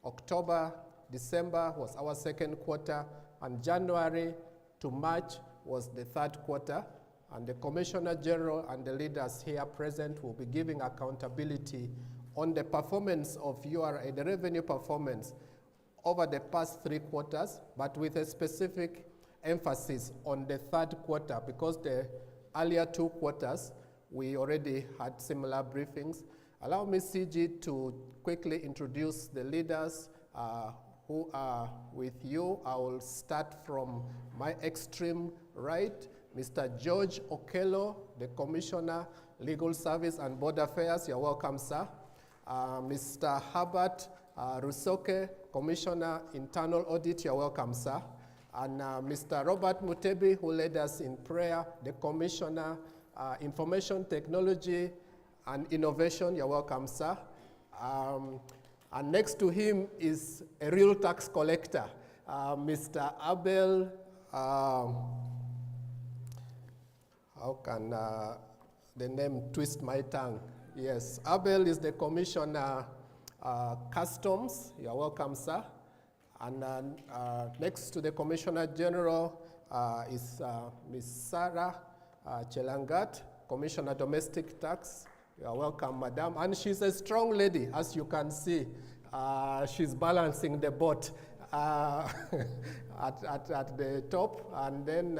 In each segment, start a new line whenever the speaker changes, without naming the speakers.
October, December was our second quarter, and January to March was the third quarter. And the Commissioner General and the leaders here present will be giving accountability on the performance of URA, the revenue performance over the past 3 quarters, but with a specific emphasis on the third quarter, because the earlier 2 quarters, we already had similar briefings. Allow me, CG, to quickly introduce the leaders who are with you. I will start from my extreme right. Mr. George Okello, the Commissioner, Legal Service and Border Affairs. You're welcome, sir. Mr. Herbert Rusoke, Commissioner, Internal Audit. You're welcome, sir. And Mr. Robert Mutebi, who led us in prayer, the Commissioner, Information Technology and Innovation. You're welcome, sir. And next to him is a real tax collector, Mr. Abel, how can the name twist my tongue? Yes, Abel is the Commissioner, Customs. You're welcome, sir. And next to the Commissioner General is Ms. Sarah Chelangat, Commissioner Domestic Tax. You're welcome, madam. And she's a strong lady, as you can see. She's balancing the boat at the top. And then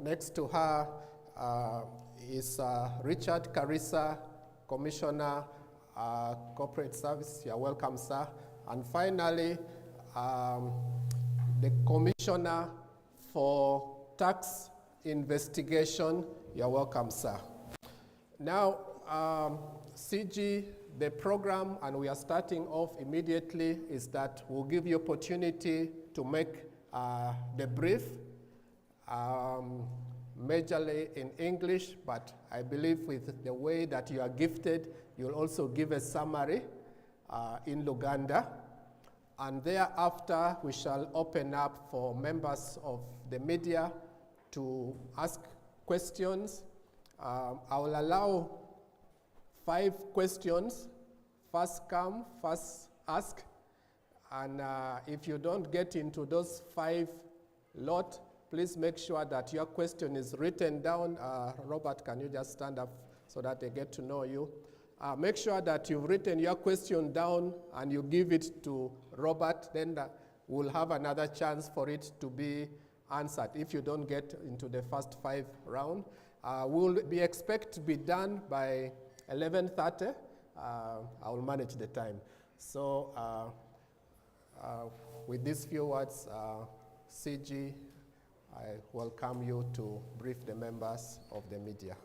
next to her is Richard Carissa, Commissioner, Corporate Service. You're welcome, sir. And finally, the Commissioner for Tax Investigation. You're welcome, sir. Now, CG, the program, and we are starting off immediately, is that we'll give you opportunity to make the brief, majorly in English, but I believe with the way that you are gifted, you'll also give a summary in Luganda. And thereafter, we shall open up for members of the media to ask questions. I will allow 5 questions, first come, first ask. And if you don't get into those 5 lot, please make sure that your question is written down. Robert, can you just stand up so that they get to know you? Make sure that you've written your question down and you give it to Robert, then we'll have another chance for it to be answered if you don't get into the first 5 round. We'll be expect to be done by 11:30. I will manage the time. So with these few words, CG, I welcome you to brief the members of the media.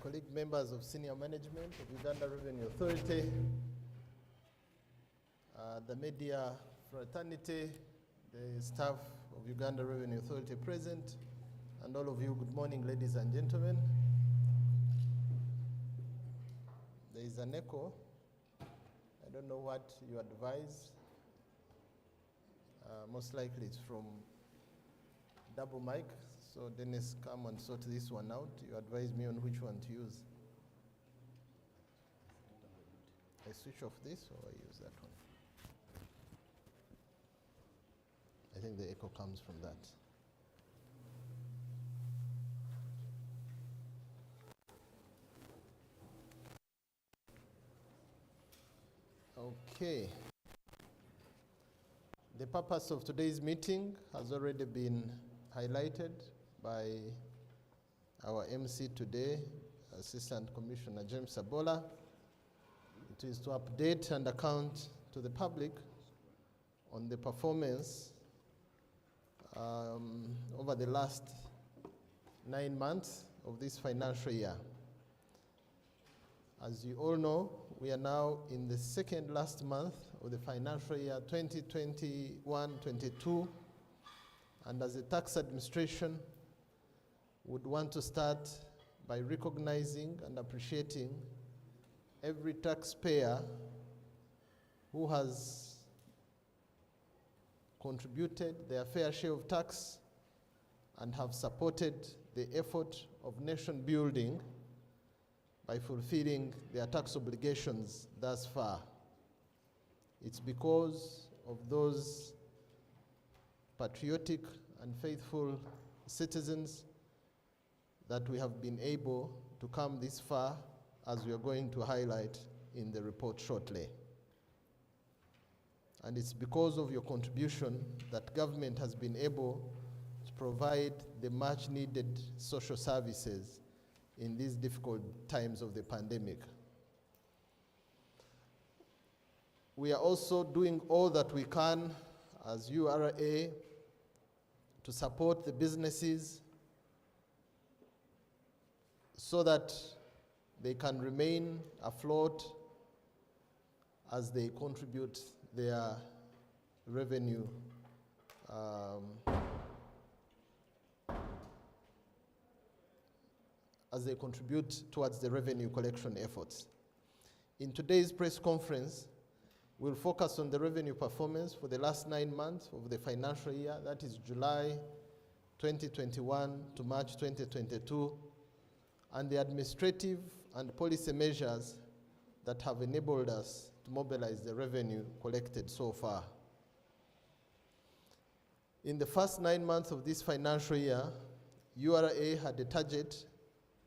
Colleague members of senior management of Uganda Revenue Authority, the media fraternity, the staff of Uganda Revenue Authority present, and all of you, good morning, ladies and gentlemen. There is an echo. I don't know what you advise. Most likely it's from double mic. So Dennis, come and sort this one out. You advise me on which one to use. I switch off this or I use that one? I think the echo comes from that. Okay. The purpose of today's meeting has already been highlighted by our MC today, Assistant Commissioner James Sabola. It is to update and account to the public on the performance
over the last 9 months of this financial year. As you all know, we are now in the second last month of the financial year 2021-22, and as a tax administration, would want to start by recognizing and appreciating every taxpayer who has contributed their fair share of tax and have supported the effort of nation building by fulfilling their tax obligations thus far. It's because of those patriotic and faithful citizens that we have been able to come this far, as we are going to highlight in the report shortly. And it's because of your contribution that government has been able to provide the much needed social services in these difficult times of the pandemic. We are also doing all that we can as URA to support the businesses so that they can remain afloat as they contribute their revenue towards the revenue collection efforts. In today's press conference, we'll focus on the revenue performance for the last 9 months of the financial year, that is July 2021 to March 2022, and the administrative and policy measures that have enabled us to mobilize the revenue collected so far. In the first 9 months of this financial year, URA had a target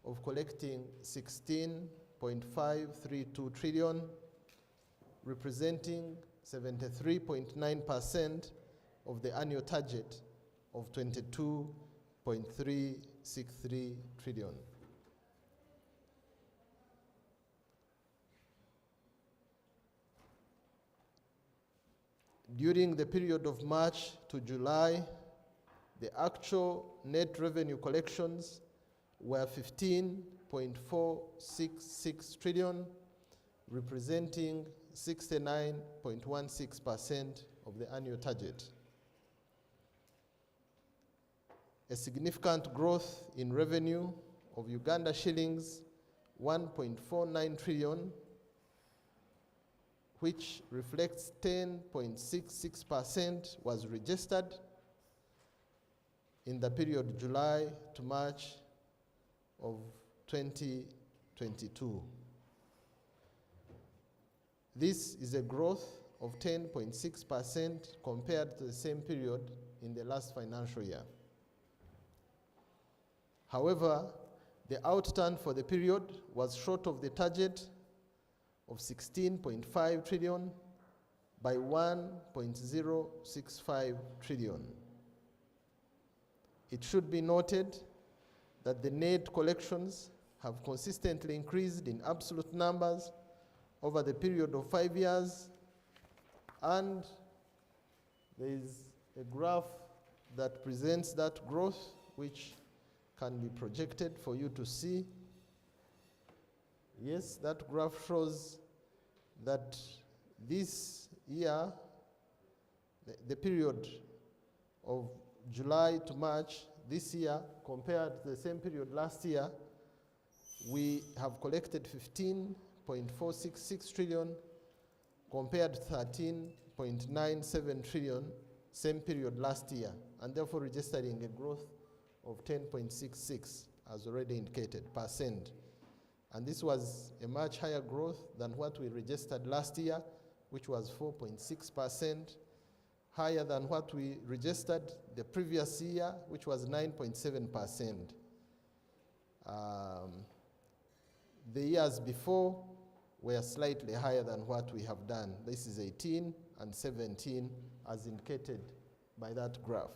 of collecting 16.532 trillion, representing 73.9% of the annual target of 22.363 trillion. During the period of March to July, the actual net revenue collections were 15.466 trillion, representing 69.16% of the annual target. A significant growth in revenue of Uganda shillings 1.49 trillion, which reflects 10.66%, was registered in the period July to March of 2022. This is a growth of 10.6% compared to the same period in the last financial year. However, the outturn for the period was short of the target of 16.5 trillion by 1.065 trillion. It should be noted that the net collections have consistently increased in absolute numbers over the period of 5 years, and there is a graph that presents that growth, which can be projected for you to see. Yes, that graph shows that this year, the period of July to March this year, compared to the same period last year, we have collected 15.466 trillion compared to 13.97 trillion same period last year, and therefore registering a growth of 10.66, as already indicated, %. And this was a much higher growth than what we registered last year, which was 4.6%, higher than what we registered the previous year, which was 9.7%. The years before were slightly higher than what we have done. This is 18 and 17, as indicated by that graph.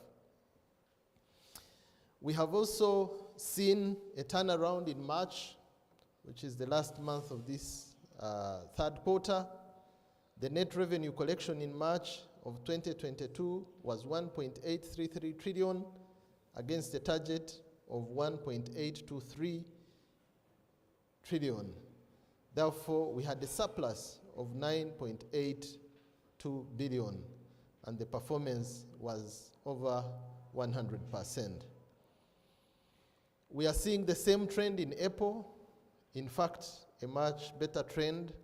We have also seen a turnaround in March, which is the last month of this third quarter. The net revenue collection in March of 2022 was 1.833 trillion against a target of 1.823 trillion. Therefore, we had a surplus of 9.82 billion, and the performance was over 100%. We are seeing the same trend in April, in fact, a much better trend,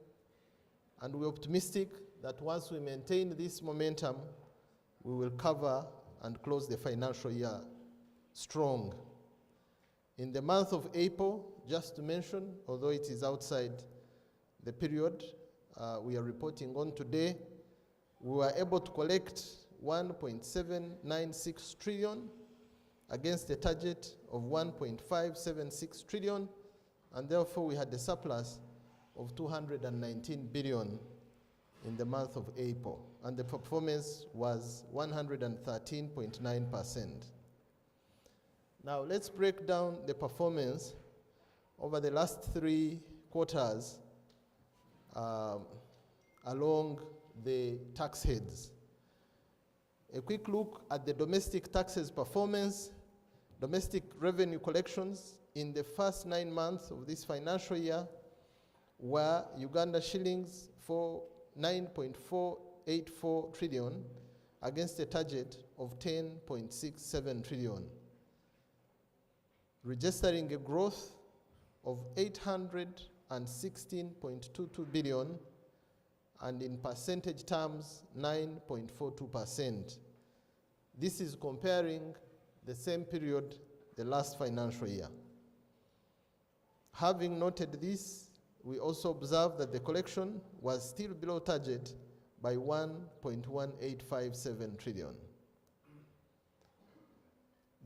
and we're optimistic that once we maintain this momentum, we will cover and close the financial year strong. In the month of April, just to mention, although it is outside the period we are reporting on today, we were able to collect 1.796 trillion against a target of 1.576 trillion, and therefore we had a surplus of 219 billion in the month of April, and the performance was 113.9%. Now let's break down the performance over the last 3 quarters along the tax heads. A quick look at the domestic taxes performance. Domestic revenue collections in the first 9 months of this financial year were Uganda shillings for 9.484 trillion against a target of 10.67 trillion, registering a growth of 816.22 billion, and in percentage terms, 9.42%. This is comparing the same period the last financial year. Having noted this, we also observed that the collection was still below target by 1.1857 trillion.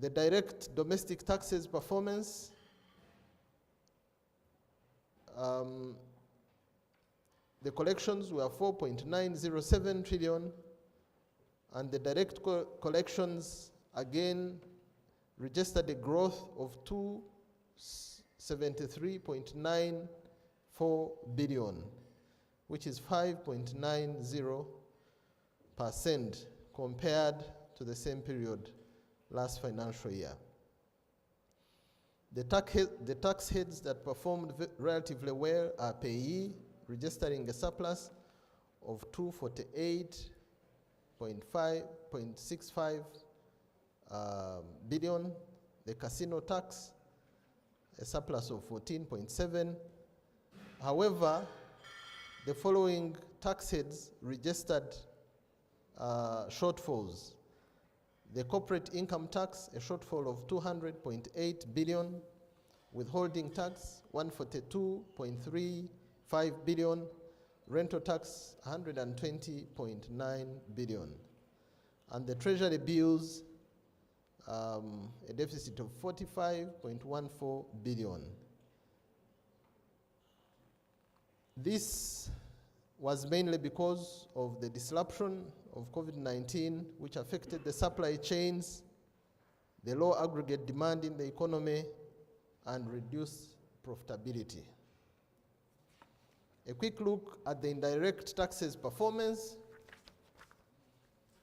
The direct domestic taxes performance, the collections were 4.907 trillion, and the direct collections again registered a growth of 273.94 billion, which is 5.90% compared to the same period last financial year. The tax heads that performed relatively well are payee, registering a surplus of 248.65 billion. The casino tax, a surplus of 14.7. However, the following tax heads registered shortfalls. The corporate income tax, a shortfall of 200.8 billion. Withholding tax, 142.35 billion. Rental tax, 120.9 billion. And the treasury bills, a deficit of 45.14 billion. This was mainly because of the disruption of COVID-19, which affected the supply chains, the low aggregate demand in the economy, and reduced profitability. A quick look at the indirect taxes performance.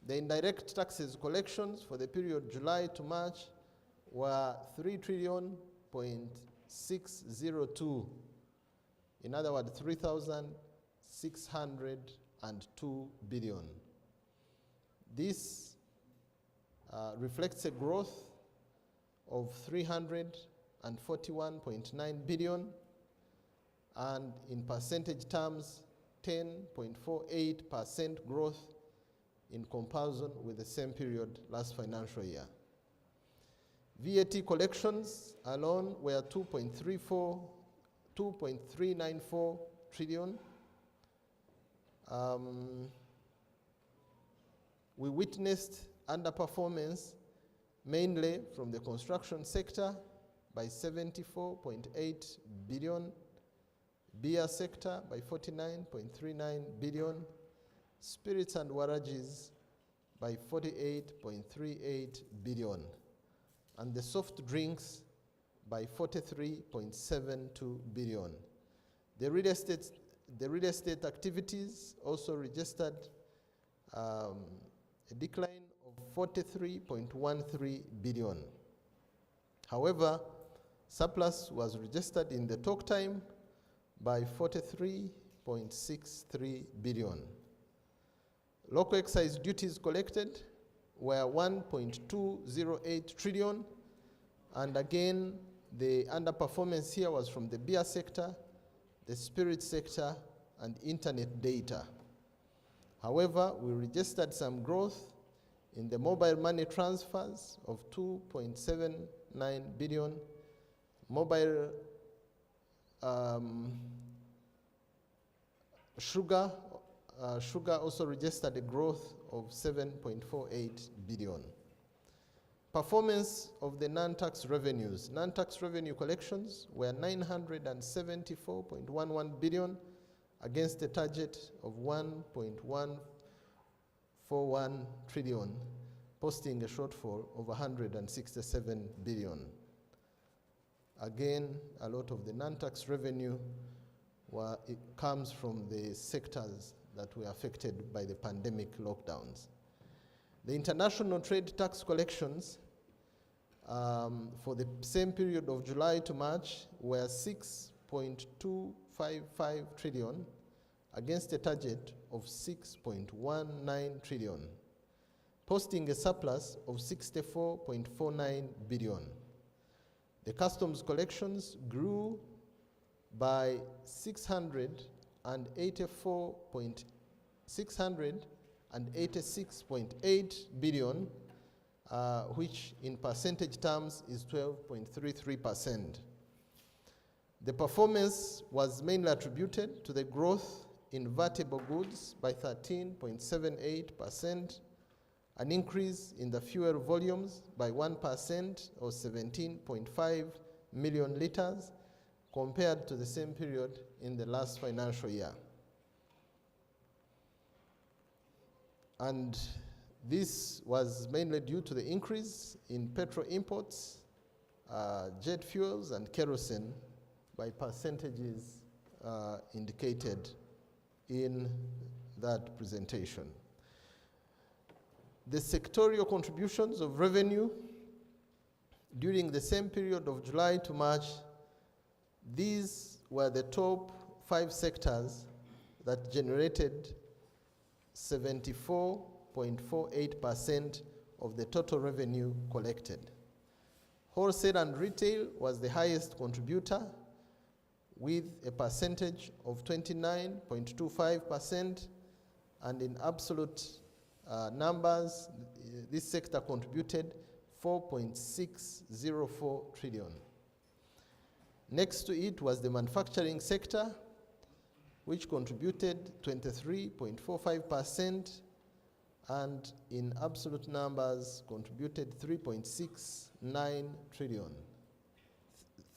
The indirect taxes collections for the period July to March were 3,602,000,000. In other words, 3,602 billion. This reflects a growth of 341.9 billion, and in percentage terms, 10.48% growth in comparison with the same period last financial year. VAT collections alone were 2.394 trillion. We witnessed underperformance mainly from the construction sector by 74.8 billion, beer sector by 49.39 billion, spirits and warages by 48.38 billion, and the soft drinks by 43.72 billion. The real estate activities also registered a decline of 43.13 billion. However, surplus was registered in the talk time by 43.63 billion. Local excise duties collected were 1.208 trillion, and again, the underperformance here was from the beer sector, the spirit sector, and internet data. However, we registered some growth in the mobile money transfers of 2.79 billion, mobile sugar also registered a growth of 7.48 billion. Performance of the non-tax revenues. Non-tax revenue collections were 974.11 billion against a target of 1.141 trillion, posting a shortfall of 167 billion. Again, a lot of the non-tax revenue comes from the sectors that were affected by the pandemic lockdowns. The international trade tax collections for the same period of July to March were 6.255 trillion against a target of 6.19 trillion, posting a surplus of 64.49 billion. The customs collections grew by 686.8 billion, which in percentage terms is 12.33%. The performance was mainly attributed to the growth in vertible goods by 13.78%, an increase in the fuel volumes by 1% or 17.5 million liters compared to the same period in the last financial year. And this was mainly due to the increase in petrol imports, jet fuels, and kerosene by percentages indicated in that presentation. The sectorial contributions of revenue during the same period of July to March, these were the top 5 sectors that generated 74.48% of the total revenue collected. Wholesale and retail was the highest contributor with a percentage of 29.25%, and in absolute numbers, this sector contributed 4.604 trillion. Next to it was the manufacturing sector, which contributed 23.45%, and in absolute numbers contributed 3.69 trillion.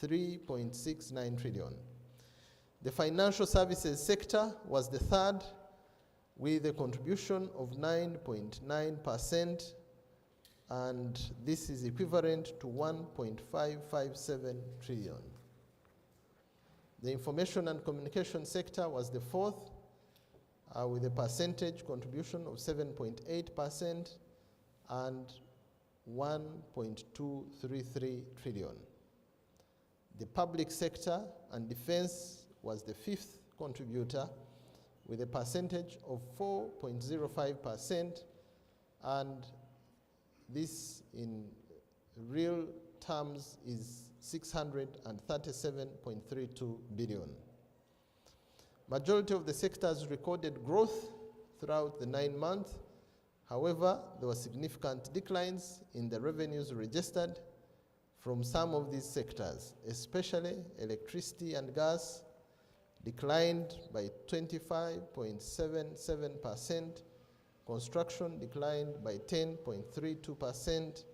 3.69 trillion. The financial services sector was the third, with a contribution of 9.9%, and this is equivalent to 1.557 trillion. The information and communication sector was the fourth, with a percentage contribution of 7.8% and 1.233 trillion. The public sector and defense was the fifth contributor with a percentage of 4.05%, and this in real terms is 637.32 billion. Majority of the sectors recorded growth throughout the 9 months. However, there were significant declines in the revenues registered from some of these sectors, especially electricity and gas declined by 25.77%, construction declined by 10.32%,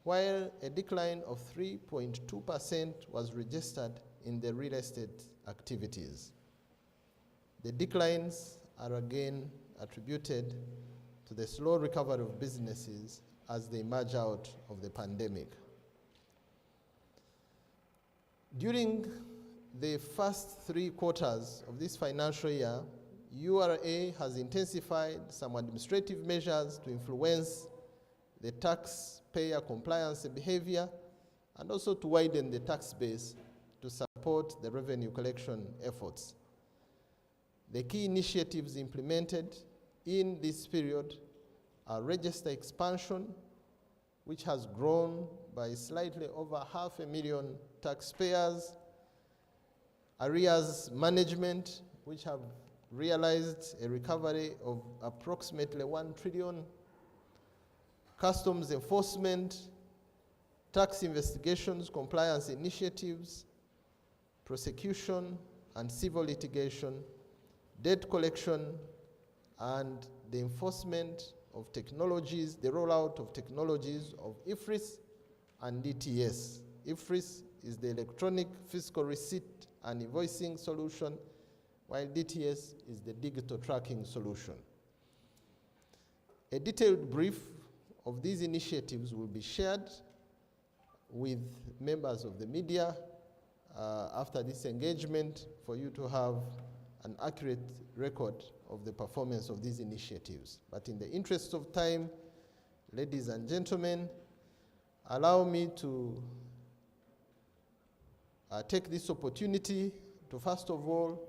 while a decline of 3.2% was registered in the real estate activities. The declines are again attributed to the slow recovery of businesses as they emerge out of the pandemic. During the first 3 quarters of this financial year, URA has intensified some administrative measures to influence the taxpayer compliance behavior and also to widen the tax base to support the revenue collection efforts. The key initiatives implemented in this period are register expansion, which has grown by slightly over 500,000 taxpayers, arrears management, which have realized a recovery of approximately 1 trillion, customs enforcement, tax investigations, compliance initiatives, prosecution and civil litigation, debt collection, and the enforcement of technologies, the rollout of technologies of IFRIS and DTS. IFRIS is the electronic fiscal receipt and invoicing solution, while DTS is the digital tracking solution. A detailed brief of these initiatives will be shared with members of the media after this engagement for you to have an accurate record of the performance of these initiatives. But in the interest of time, ladies and gentlemen, allow me to take this opportunity to first of all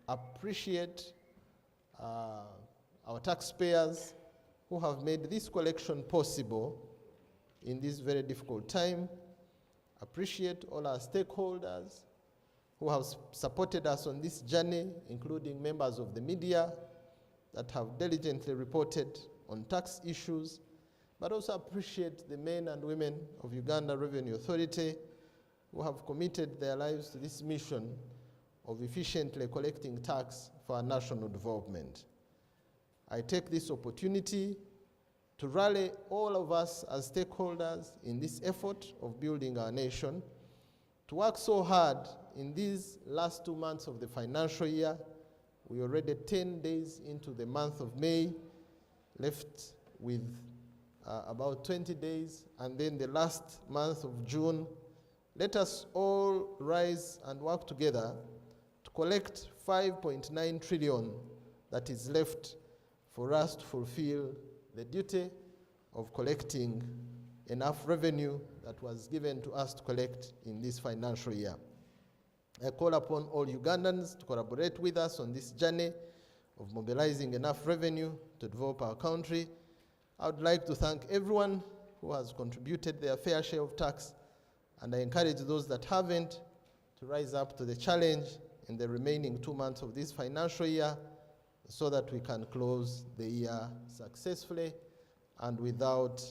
appreciate our taxpayers who have made this collection possible in this very difficult time. Appreciate all our stakeholders who have supported us on this journey, including members of the media that have diligently reported on tax issues, but also appreciate the men and women of Uganda Revenue Authority who have committed their lives to this mission of efficiently collecting tax for our national development. I take this opportunity to rally all of us as stakeholders in this effort of building our nation to work so hard in these last 2 months of the financial year. We're already 10 days into the month of May, left with about 20 days, and then the last month of June. Let us all rise and work together to collect 5.9 trillion that is left for us to fulfill the duty of collecting enough revenue that was given to us to collect in this financial year. I call upon all Ugandans to collaborate with us on this journey of mobilizing enough revenue to develop our country. I would like to thank everyone who has contributed their fair share of tax, and I encourage those that haven't to rise up to the challenge in the remaining 2 months of this financial year so that we can close the year successfully and without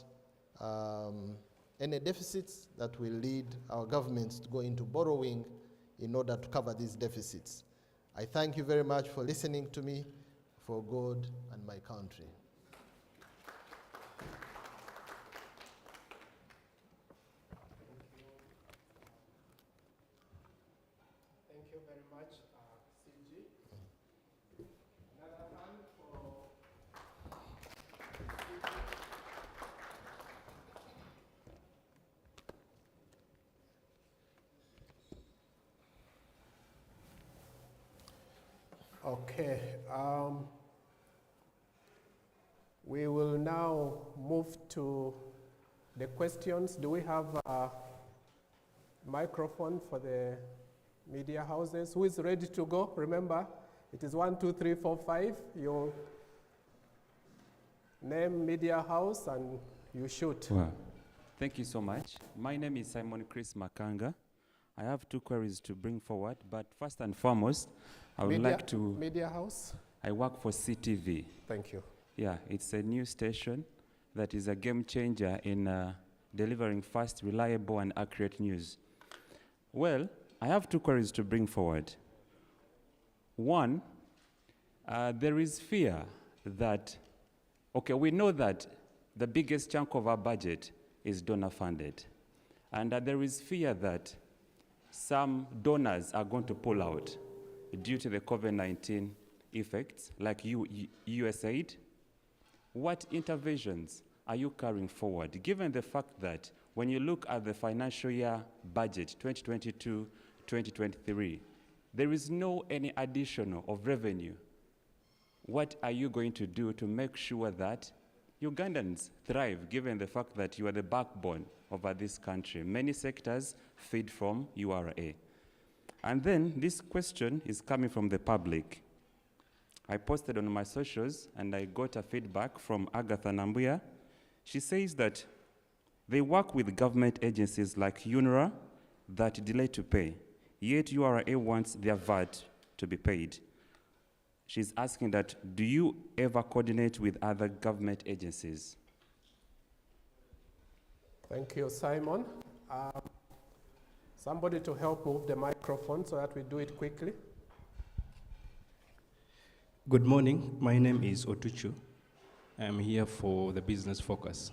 any deficits that will lead our governments to go into borrowing in order to cover these deficits. I thank you very much for listening to me, for God and my country.
Thank you very much, CG. Another hand for Okay. We will now move to the questions. Do we have a microphone for the media houses? Who is ready to go? Remember, it is 1, 2, 3, 4, 5. Your name, media house, and you shoot.
Wow. Thank you so much. My name is Simon Chris Makanga. I have 2 queries to bring forward, but first and foremost, I would like to...
Media house?
I work for CTV.
Thank you.
Yeah, it's a news station that is a game changer in delivering fast, reliable, and accurate news. Well, I have 2 queries to bring forward. One, there is fear that, okay, we know that the biggest chunk of our budget is donor funded. And there is fear that some donors are going to pull out due to the COVID-19 effects, like USAID. What interventions are you carrying forward, given the fact that when you look at the financial year budget, 2022-2023, there is no any additional of revenue what are you going to do to make sure that Ugandans thrive, given the fact that you are the backbone of this country? Many sectors feed from URA. And then this question is coming from the public. I posted on my socials and I got a feedback from Agatha Nambuya. She says that they work with government agencies like UNRWA that delay to pay, yet URA wants their VAT to be paid. She's asking that, do you ever coordinate with other government agencies?
Thank you, Simon. Somebody to help move the microphone so that we do it quickly.
Good morning. My name is Otuchu. I'm here for the Business Focus.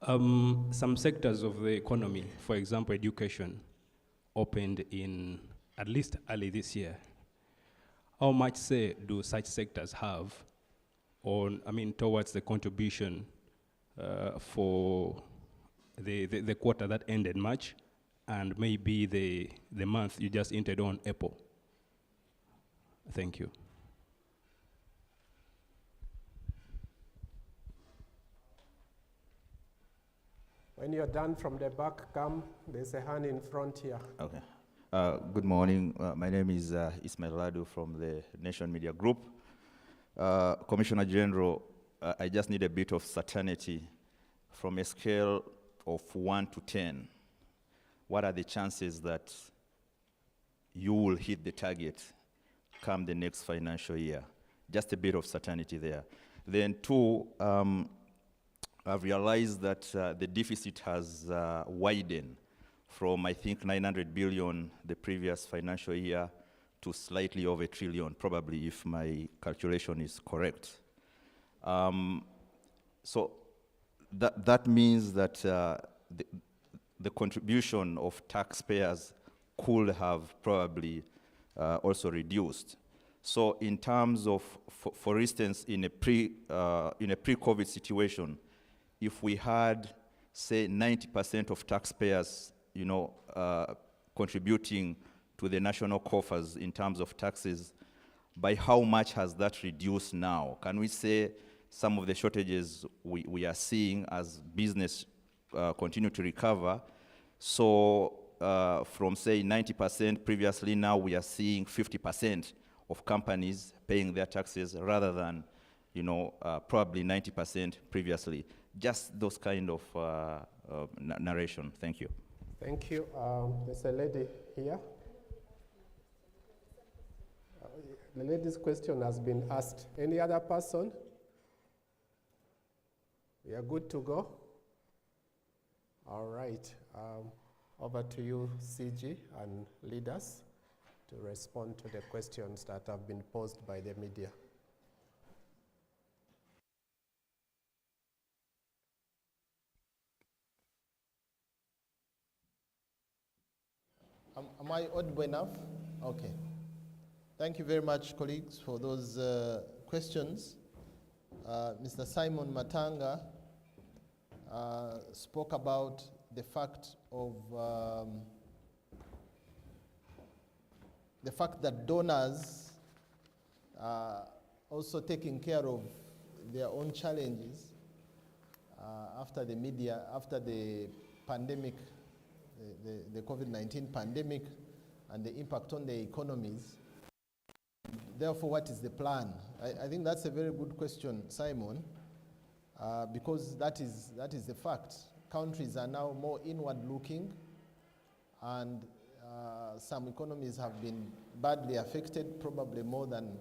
Some sectors of the economy, for example, education, opened in at least early this year. How much say do such sectors have towards the contribution for the quarter that ended March and maybe the month you just entered on, April? Thank you.
When you're done from the back, come. There's a hand in front here.
Okay. Good morning. My name is Ismail Ladu from the Nation Media Group. Commissioner General, I just need a bit of certainty from a scale of 1 to 10. What are the chances that you will hit the target come the next financial year? Just a bit of certainty there. Then 2, I've realized that the deficit has widened from, I think, 900 billion the previous financial year to slightly over $1 trillion, probably, if my calculation is correct. So that means that the contribution of taxpayers could have probably also reduced. So in terms of, for instance, in a pre-COVID situation, if we had, say, 90% of taxpayers, contributing to the national coffers in terms of taxes, by how much has that reduced now? Can we say some of the shortages we are seeing as business continue to recover? So from, say, 90% previously, now we are seeing 50% of companies paying their taxes rather than, probably 90% previously. Just those kind of narration. Thank you.
Thank you. There's a lady here. The lady's question has been asked. Any other person? We are good to go? All right. Over to you, CG, and leaders to respond to the questions that have been posed by the media.
Am I audible enough? Okay. Thank you very much, colleagues, for those questions. Mr. Simon Matanga spoke about the fact that donors are also taking care of their own challenges after the pandemic, the COVID-19 pandemic, and the impact on the economies. Therefore, what is the plan? I think that's a very good question, Simon, because that is the fact. Countries are now more inward-looking, and some economies have been badly affected, probably more than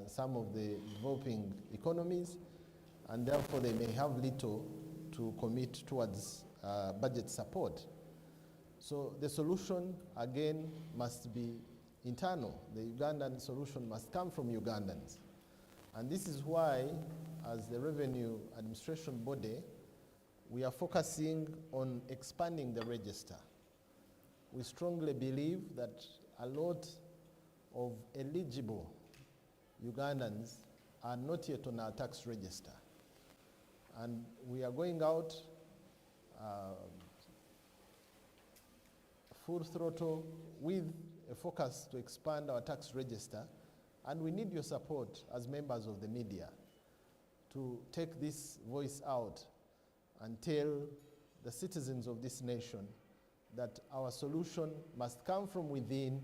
some of the developing economies, and therefore they may have little to commit towards budget support. So the solution, again, must be internal. The Ugandan solution must come from Ugandans. And this is why, as the Revenue Administration body, we are focusing on expanding the register. We strongly believe that a lot of eligible Ugandans are not yet on our tax register. And we are going out full throttle with a focus to expand our tax register And we need your support as members of the media to take this voice out and tell the citizens of this nation that our solution must come from within,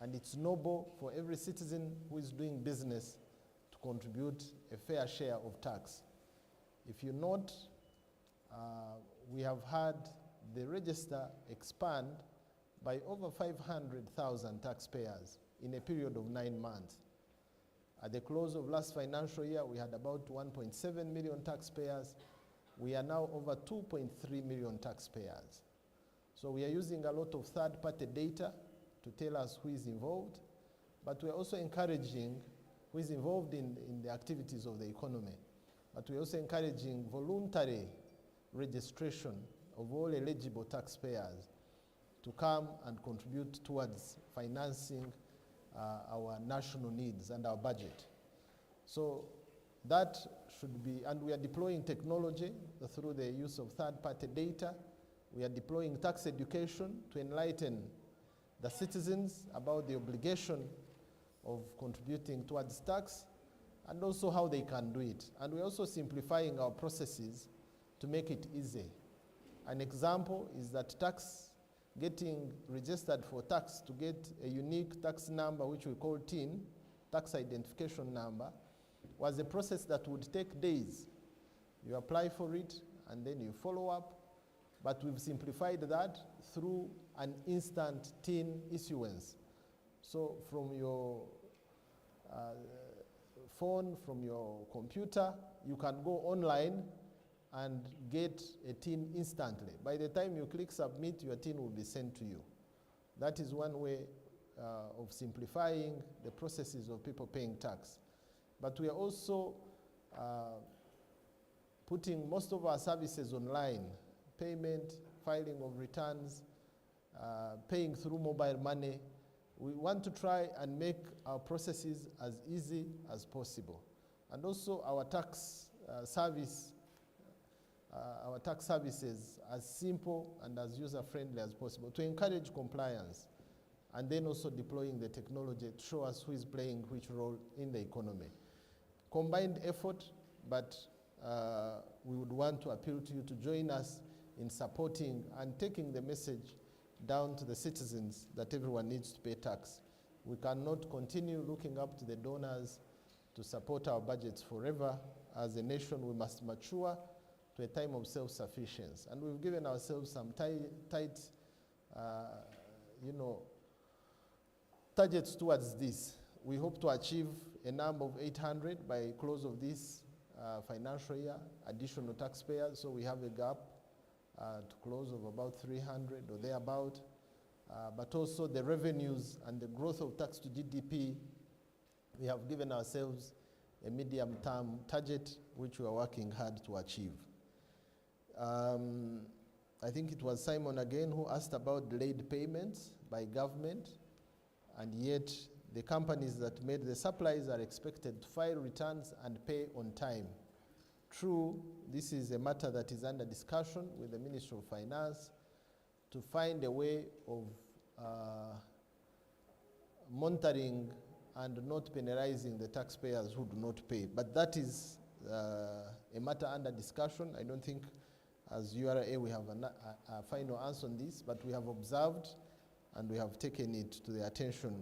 and it's noble for every citizen who is doing business to contribute a fair share of tax. If you note, we have had the register expand by over 500,000 taxpayers in a period of 9 months. At the close of last financial year, we had about 1.7 million taxpayers. We are now over 2.3 million taxpayers. So we are using a lot of third-party data to tell us who is involved, but we are also encouraging who is involved in the activities of the economy. But we are also encouraging voluntary registration of all eligible taxpayers to come and contribute towards financing our national needs and our budget. So that should be, and we are deploying technology through the use of third-party data. We are deploying tax education to enlighten the citizens about the obligation of contributing towards tax and also how they can do it. And we're also simplifying our processes to make it easy. An example is that getting registered for tax to get a unique tax number, which we call TIN, tax identification number, was a process that would take days. You apply for it and then you follow up, but we've simplified that through an instant TIN issuance. So from your phone, from your computer, you can go online and get a TIN instantly. By the time you click submit, your TIN will be sent to you. That is one way of simplifying the processes of people paying tax. But we are also putting most of our services online: payment, filing of returns, paying through mobile money. We want to try and make our processes as easy as possible. And also our tax services as simple and as user-friendly as possible to encourage compliance, and then also deploying the technology to show us who is playing which role in the economy. Combined effort, but we would want to appeal to you to join us in supporting and taking the message down to the citizens that everyone needs to pay tax. We cannot continue looking up to the donors to support our budgets forever. As a nation, we must mature to a time of self-sufficiency. And we've given ourselves some tight targets towards this. We hope to achieve a number of 800 by close of this financial year, additional taxpayers, so we have a gap to close of about 300 or thereabout. But also the revenues and the growth of tax to GDP, we have given ourselves a medium-term target which we are working hard to achieve. I think it was Simon again who asked about delayed payments by government, and yet the companies that made the supplies are expected to file returns and pay on time. True, this is a matter that is under discussion with the Ministry of Finance to find a way of monitoring and not penalizing the taxpayers who do not pay. But that is a matter under discussion. I don't think as URA we have a final answer on this, but we have observed and we have taken it to the attention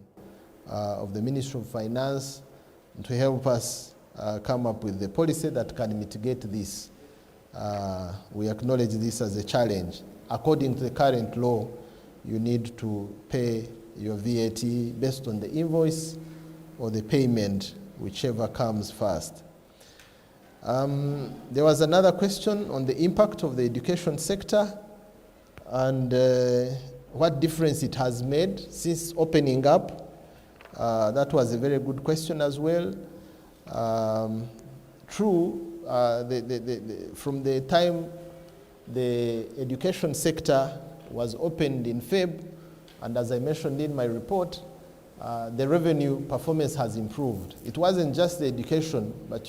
of the Ministry of Finance to help us come up with the policy that can mitigate this. We acknowledge this as a challenge. According to the current law, you need to pay your VAT based on the invoice or the payment, whichever comes first. There was another question on the impact of the education sector and what difference it has made since opening up. That was a very good question as well. True, from the time the education sector was opened in Feb, and as I mentioned in my report, the revenue performance has improved. It wasn't just the education, but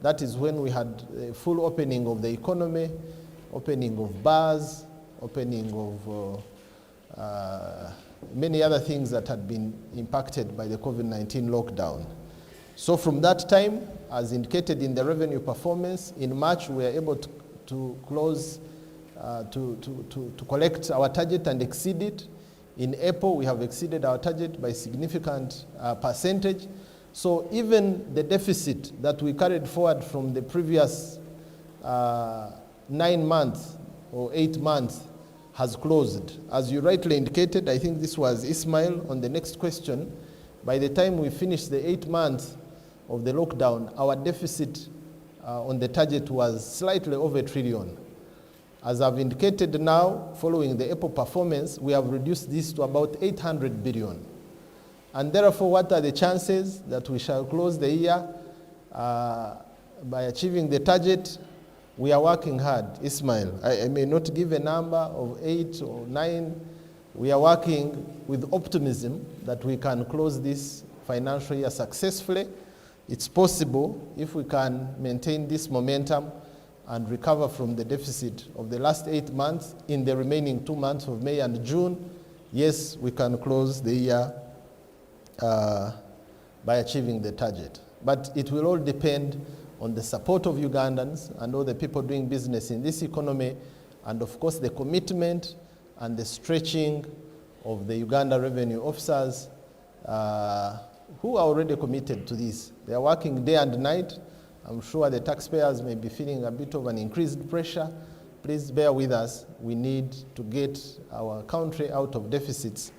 that is when we had a full opening of the economy, opening of bars, opening of many other things that had been impacted by the COVID-19 lockdown. So from that time, as indicated in the revenue performance, in March we were able to close, to collect our target and exceed it. In April, we have exceeded our target by significant percentage. So even the deficit that we carried forward from the previous 9 months or 8 months has closed. As you rightly indicated, I think this was Ismail on the next question, by the time we finished the 8 months of the lockdown, our deficit on the target was slightly over 1 trillion. As I've indicated now, following the April performance, we have reduced this to about 800 billion. And therefore, what are the chances that we shall close the year by achieving the target? We are working hard. Ismail, I may not give a number of 8 or 9. We are working with optimism that we can close this financial year successfully. It's possible if we can maintain this momentum and recover from the deficit of the last 8 months in the remaining 2 months of May and June. Yes, we can close the year by achieving the target. But it will all depend on the support of Ugandans and all the people doing business in this economy, and of course the commitment and the stretching of the Uganda revenue officers who are already committed to this. They are working day and night. I'm sure the taxpayers may be feeling a bit of an increased pressure. Please bear with us. We need to get our country out of deficits,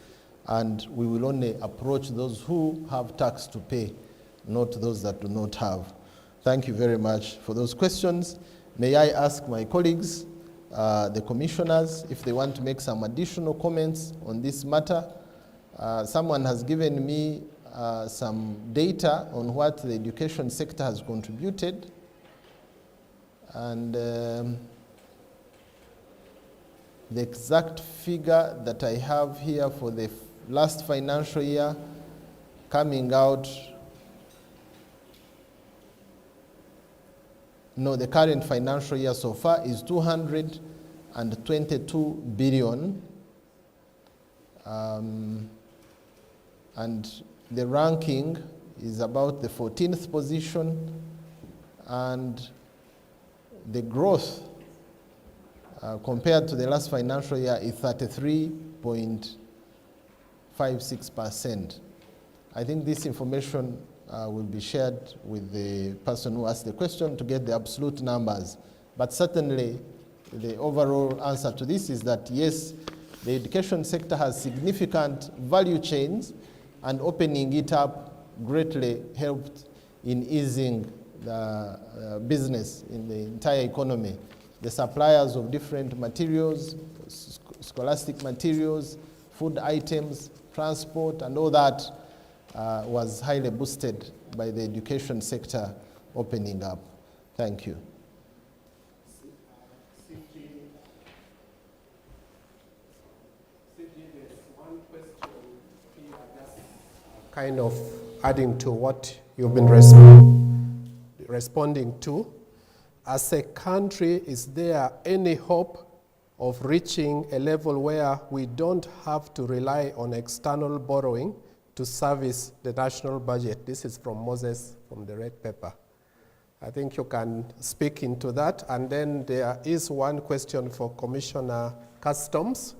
and we will only approach those who have tax to pay, not those that do not have. Thank you very much for those questions. May I ask my colleagues, the commissioners, if they want to make some additional comments on this matter? Someone has given me some data on what the education sector has contributed. And the exact figure that I have here for the last financial year coming out, no, the current financial year so far is 222 billion. And the ranking is about the 14th position, and the growth compared to the last financial year is 33.56%. I think this information will be shared with the person who asked the question to get the absolute numbers. But certainly, the overall answer to this is that yes, the education sector has significant value chains, and opening it up greatly helped in easing the business in the entire economy. The suppliers of different materials, scholastic materials, food items, transport, and all that was highly boosted by the education sector opening up. Thank you.
Kind of adding to what you've been responding to. As a country, is there any hope of reaching a level where we don't have to rely on external borrowing to service the national budget? This is from Moses from the Red Paper. I think you can speak into that. And then there is one question for Commissioner Customs.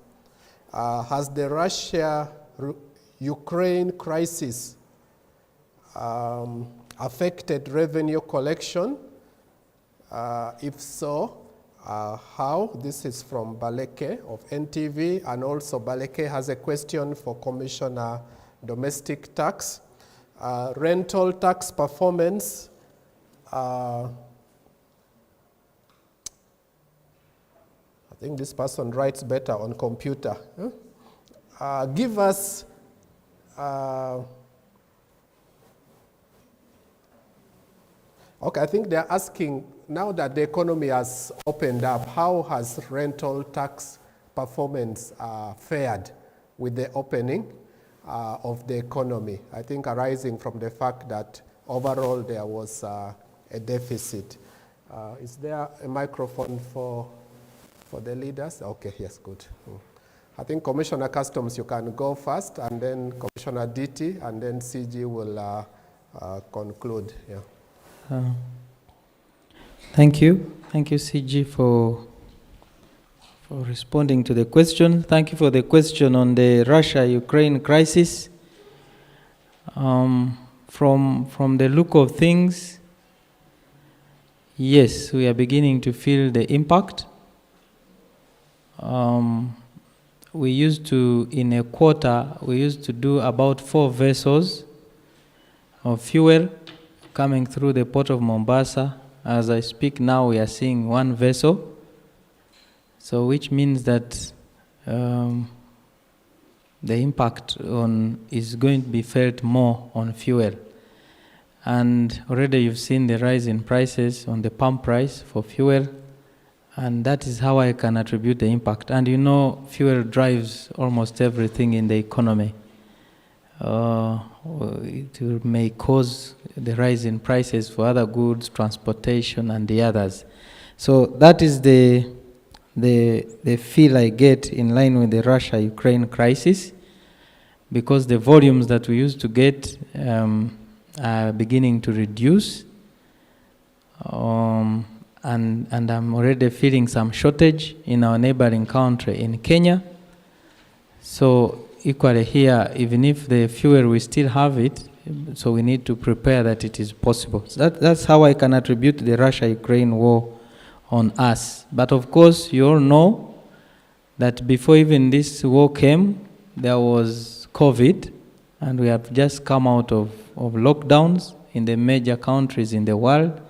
Has the Russia-Ukraine crisis affected revenue collection? If so, how? This is from Baleke of NTV, and also Baleke has a question for Commissioner Domestic Tax. Rental tax performance. I think this person writes better on computer. Give us okay, I think they're asking, now that the economy has opened up, how has rental tax performance fared with the opening of the economy? I think arising from the fact that overall there was a deficit. Is there a microphone for the leaders? Okay, yes, good. I think Commissioner Customs, you can go first, and then Commissioner DT, and then CG will conclude. Yeah.
Thank you, CG, for responding to the question. Thank you for the question on the Russia-Ukraine crisis. From the look of things, yes, we are beginning to feel the impact. We used to, in a quarter, we used to do about 4 vessels of fuel coming through the port of Mombasa. As I speak now, we are seeing 1 vessel. So which means that the impact is going to be felt more on fuel. And already you've seen the rise in prices on the pump price for fuel. And that is how I can attribute the impact. And you know, fuel drives almost everything in the economy. It may cause the rise in prices for other goods, transportation, and the others. So that is the feel I get in line with the Russia-Ukraine crisis, because the volumes that we used to get are beginning to reduce. And I'm already feeling some shortage in our neighboring country in Kenya. So equally here, even if the fuel, we still have it, so we need to prepare that it is possible. So that's how I can attribute the Russia-Ukraine war on us. But of course, you all know that before even this war came, there was COVID, and we have just come out of lockdowns in the major countries in the world.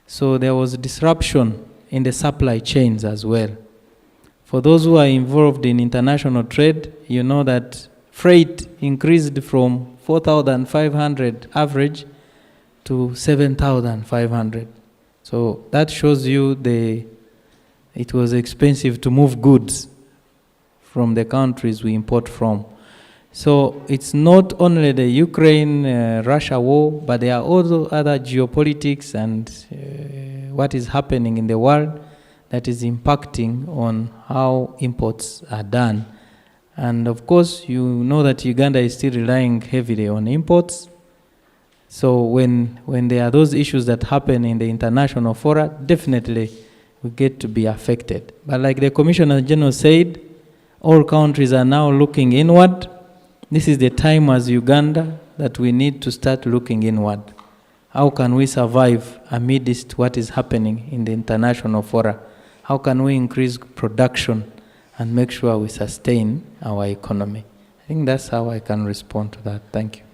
So there was disruption in the supply chains as well. For those who are involved in international trade, you know that freight increased from 4,500 average to 7,500. So that shows you it was expensive to move goods from the countries we import from. So it's not only the Ukraine-Russia war, but there are also other geopolitics and what is happening in the world that is impacting on how imports are done. And of course, you know that Uganda is still relying heavily on imports. So when there are those issues that happen in the international fora, definitely we get to be affected. But like the Commissioner General said, all countries are now looking inward. This is the time as Uganda that we need to start looking inward. How can we survive amidst what is happening in the international fora? How can we increase production and make sure we sustain our economy? I think that's how I can respond to that. Thank you.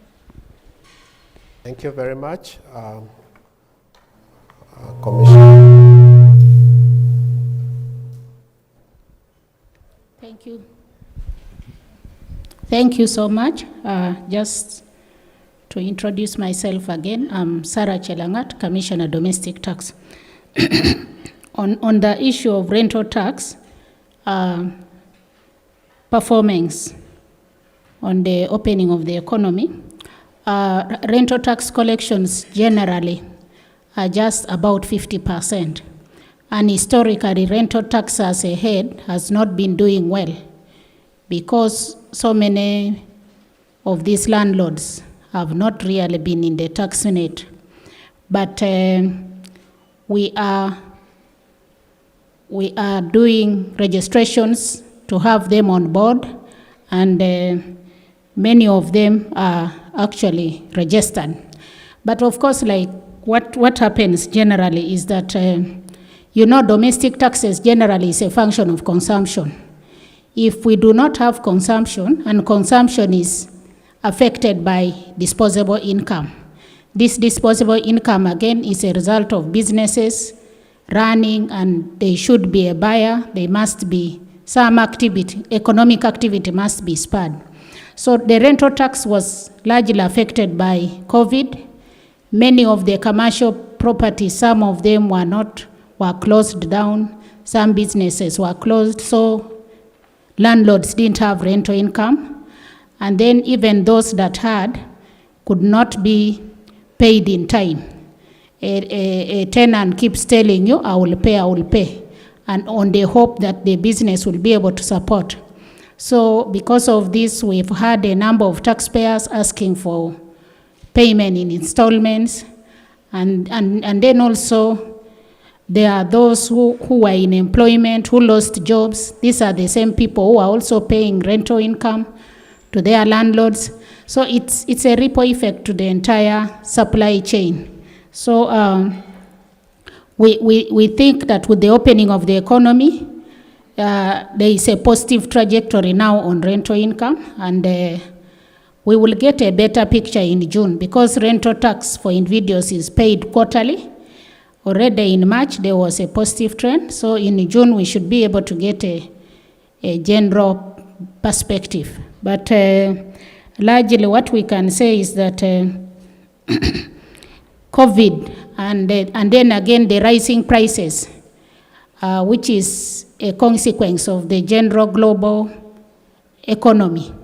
Thank you very much. Commissioner.
Thank you. Thank you so much. Just to introduce myself again, I'm Sarah Chelangat, Commissioner Domestic Tax. On the issue of rental tax, performance on the opening of the economy, rental tax collections generally are just about 50%. And historically, rental tax as a head has not been doing well because so many of these landlords have not really been in the tax net. But we are doing registrations to have them on board, and many of them are actually registered. But of course, like what happens generally is that domestic taxes generally is a function of consumption. If we do not have consumption, and consumption is affected by disposable income, this disposable income again is a result of businesses running, and they should be a buyer. They must be some activity, economic activity must be spurred. So the rental tax was largely affected by COVID. Many of the commercial properties, some of them were closed down. Some businesses were closed, so landlords didn't have rental income. And then even those that had could not be paid in time. A tenant keeps telling you, I will pay, and on the hope that the business will be able to support. So because of this, we've had a number of taxpayers asking for payment in installments. And then also, there are those who are in employment, who lost jobs. These are the same people who are also paying rental income to their landlords. So it's a ripple effect to the entire supply chain. So we think that with the opening of the economy, there is a positive trajectory now on rental income, and we will get a better picture in June because rental tax for individuals is paid quarterly. Already in March, there was a positive trend. So in June, we should be able to get a general perspective. But largely what we can say is that COVID and then again the rising prices, which is a consequence of the general global economy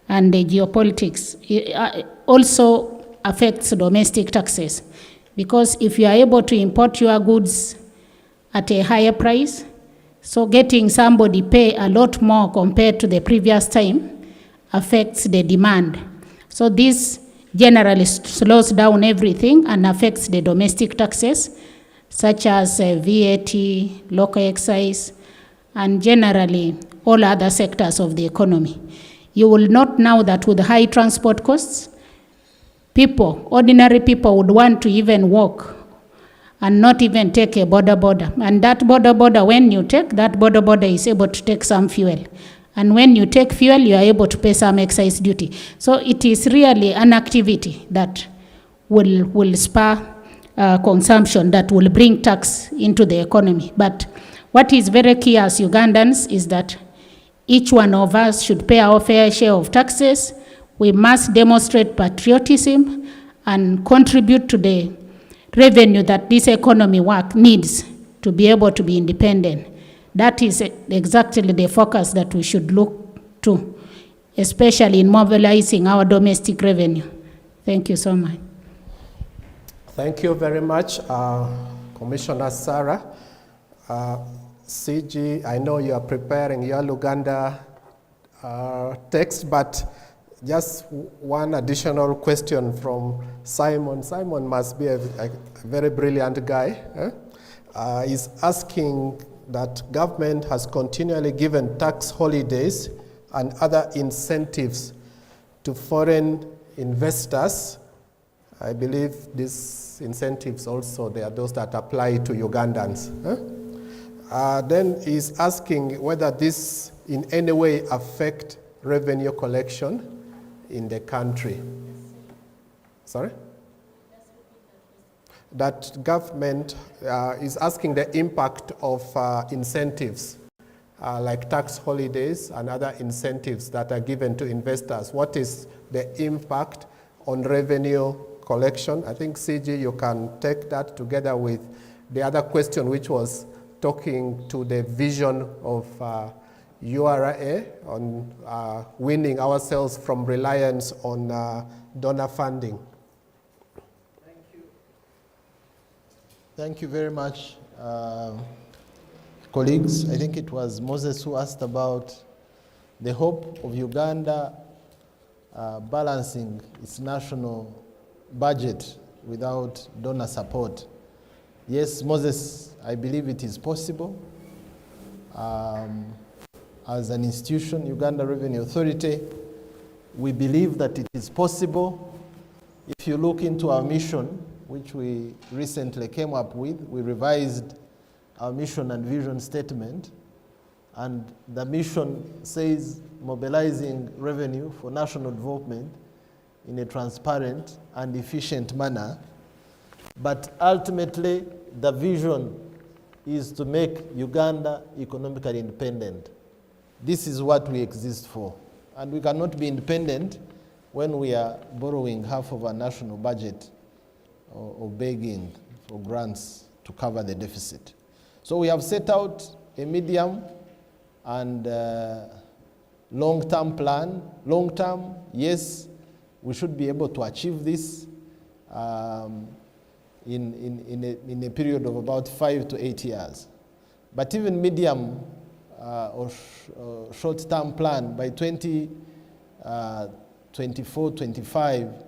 and the geopolitics, it also affects domestic taxes. Because if you are able to import your goods at a higher price, so getting somebody pay a lot more compared to the previous time affects the demand. So this generally slows down everything and affects the domestic taxes, such as VAT, local excise, and generally all other sectors of the economy. You will note now that with high transport costs, ordinary people would want to even walk and not even take a border. And that border, when you take, that border is able to take some fuel. And when you take fuel, you are able to pay some excise duty. So it is really an activity that will spur consumption, that will bring tax into the economy. But what is very key as Ugandans is that each one of us should pay our fair share of taxes. We must demonstrate patriotism and contribute to the revenue that this economy needs to be able to be independent. That is exactly the focus that we should look to, especially in mobilizing our domestic revenue. Thank you so much.
Thank you very much, Commissioner Sarah. CG, I know you are preparing your Luganda text, but just one additional question from Simon. Simon must be a very brilliant guy. He's asking that government has continually given tax holidays and other incentives to foreign investors. I believe these incentives also, they are those that apply to Ugandans. Then he's asking whether this in any way affect revenue collection in the country. Sorry? That government is asking the impact of incentives like tax holidays and other incentives that are given to investors. What is the impact on revenue collection? I think CG, you can take that together with the other question, which was talking to the vision of URA on weaning ourselves from reliance on donor funding.
Thank you very much, colleagues. I think it was Moses who asked about the hope of Uganda balancing its national budget without donor support. Yes, Moses, I believe it is possible. As an institution, Uganda Revenue Authority, we believe that it is possible. If you look into our mission, which we recently came up with, we revised our mission and vision statement, and the mission says mobilizing revenue for national development in a transparent and efficient manner. But ultimately, the vision is to make Uganda economically independent. This is what we exist for. And we cannot be independent when we are borrowing half of our national budget or begging for grants to cover the deficit. So we have set out a medium and long-term plan. Long-term, yes, we should be able to achieve this in a period of about 5 to 8 years. But even medium short-term plan by 2024-25,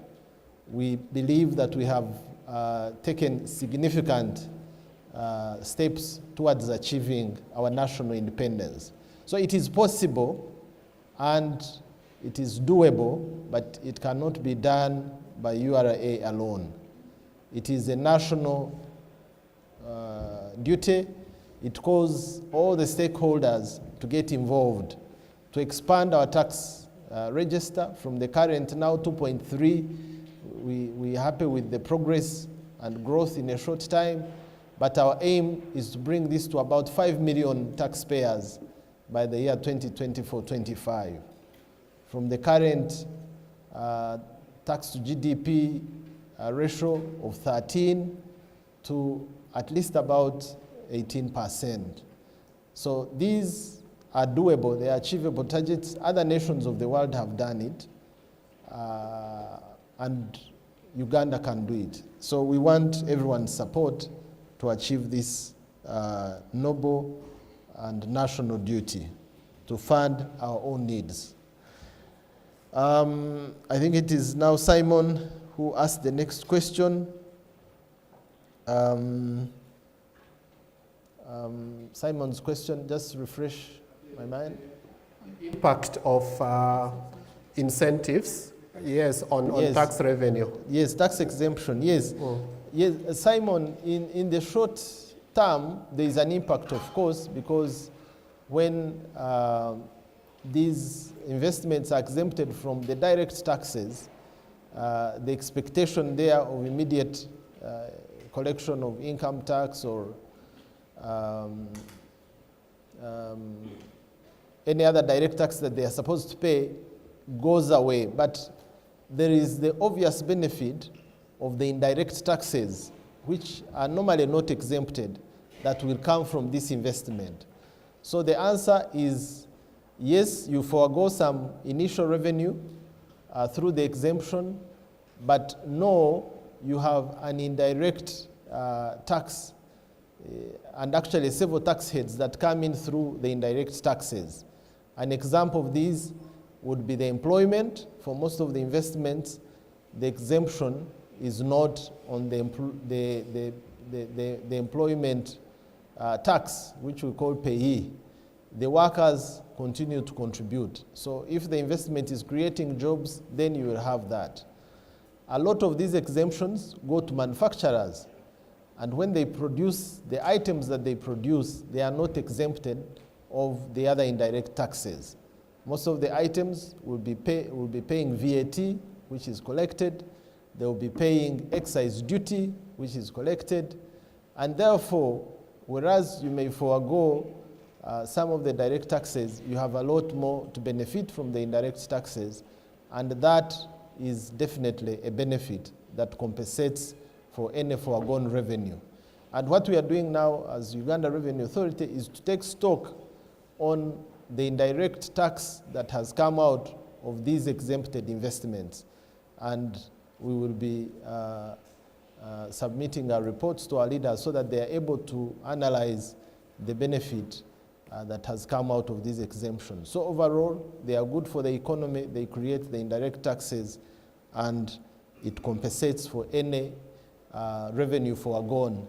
we believe that we have taken significant steps towards achieving our national independence. So it is possible and it is doable, but it cannot be done by URA alone. It is a national duty. It calls all the stakeholders to get involved, to expand our tax register from the current now 2.3. We're happy with the progress and growth in a short time, but our aim is to bring this to about 5 million taxpayers by the year 2024-25. From the current tax to GDP ratio of 13 to at least about 18%. So these are doable, they are achievable targets. Other nations of the world have done it, and Uganda can do it. So we want everyone's support to achieve this noble and national duty to fund our own needs. I think it is now Simon who asked the next question. Simon's question, just refresh my mind.
Impact of incentives, yes, on
Yes.
tax revenue.
Yes, tax exemption, yes. Yes, Simon, in the short term, there is an impact, of course, because when these investments are exempted from the direct taxes, the expectation there of immediate collection of income tax or any other direct tax that they are supposed to pay goes away. But there is the obvious benefit of the indirect taxes, which are normally not exempted, that will come from this investment. So the answer is yes, you forego some initial revenue through the exemption, but no, you have an indirect tax and actually several tax heads that come in through the indirect taxes. An example of these would be the employment. For most of the investments, the exemption is not on the employment tax, which we call payee. The workers continue to contribute. So if the investment is creating jobs, then you will have that. A lot of these exemptions go to manufacturers, and when they produce the items that they produce, they are not exempted of the other indirect taxes. Most of the items will be paying VAT, which is collected. They will be paying excise duty, which is collected. And therefore, whereas you may forego some of the direct taxes, you have a lot more to benefit from the indirect taxes, and that is definitely a benefit that compensates for any foregone revenue. And what we are doing now as Uganda Revenue Authority is to take stock on the indirect tax that has come out of these exempted investments. And we will be submitting our reports to our leaders so that they are able to analyze the benefit that has come out of these exemptions. So overall, they are good for the economy, they create the indirect taxes, and it compensates for any revenue foregone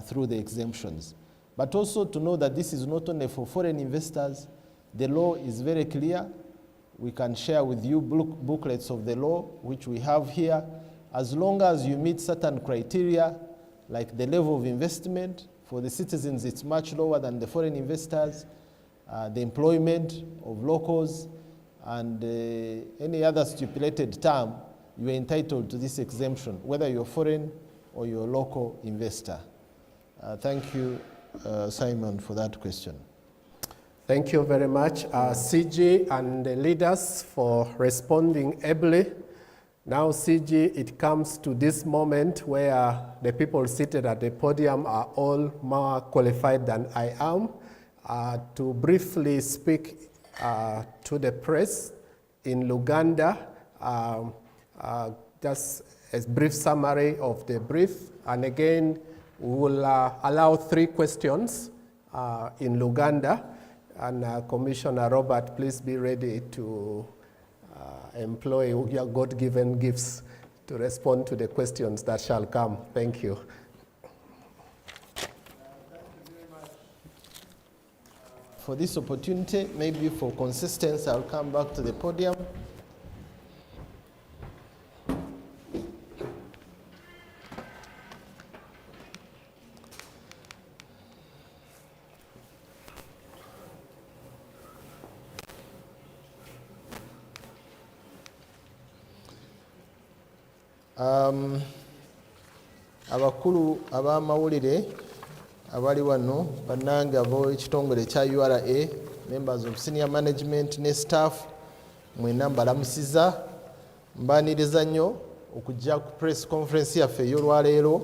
through the exemptions. But also to know that this is not only for foreign investors. The law is very clear. We can share with you booklets of the law, which we have here. As long as you meet certain criteria, like the level of investment, for the citizens it's much lower than the foreign investors, the employment of locals, and any other stipulated term, you are entitled to this exemption, whether you're foreign or you're a local investor. Thank you, Simon, for that question.
Thank you very much, CG and the leaders, for responding ably. Now, CG, it comes to this moment where the people seated at the podium are all more qualified than I am to briefly speak to the press in Luganda, just a brief summary of the brief. And again, we will allow 3 questions in Luganda. And Commissioner Robert, please be ready to employ your God-given gifts to respond to the questions that shall come. Thank you.
For this opportunity, maybe for consistency, I'll come back to the podium. Abakulu ab'amawulire abali wano bannange ab'ekitongole ekya URA, members of senior management ne staff, mwena mbalamusiza, mbaniriza nnyo okujja ku press conference yaffe ey'olwaleero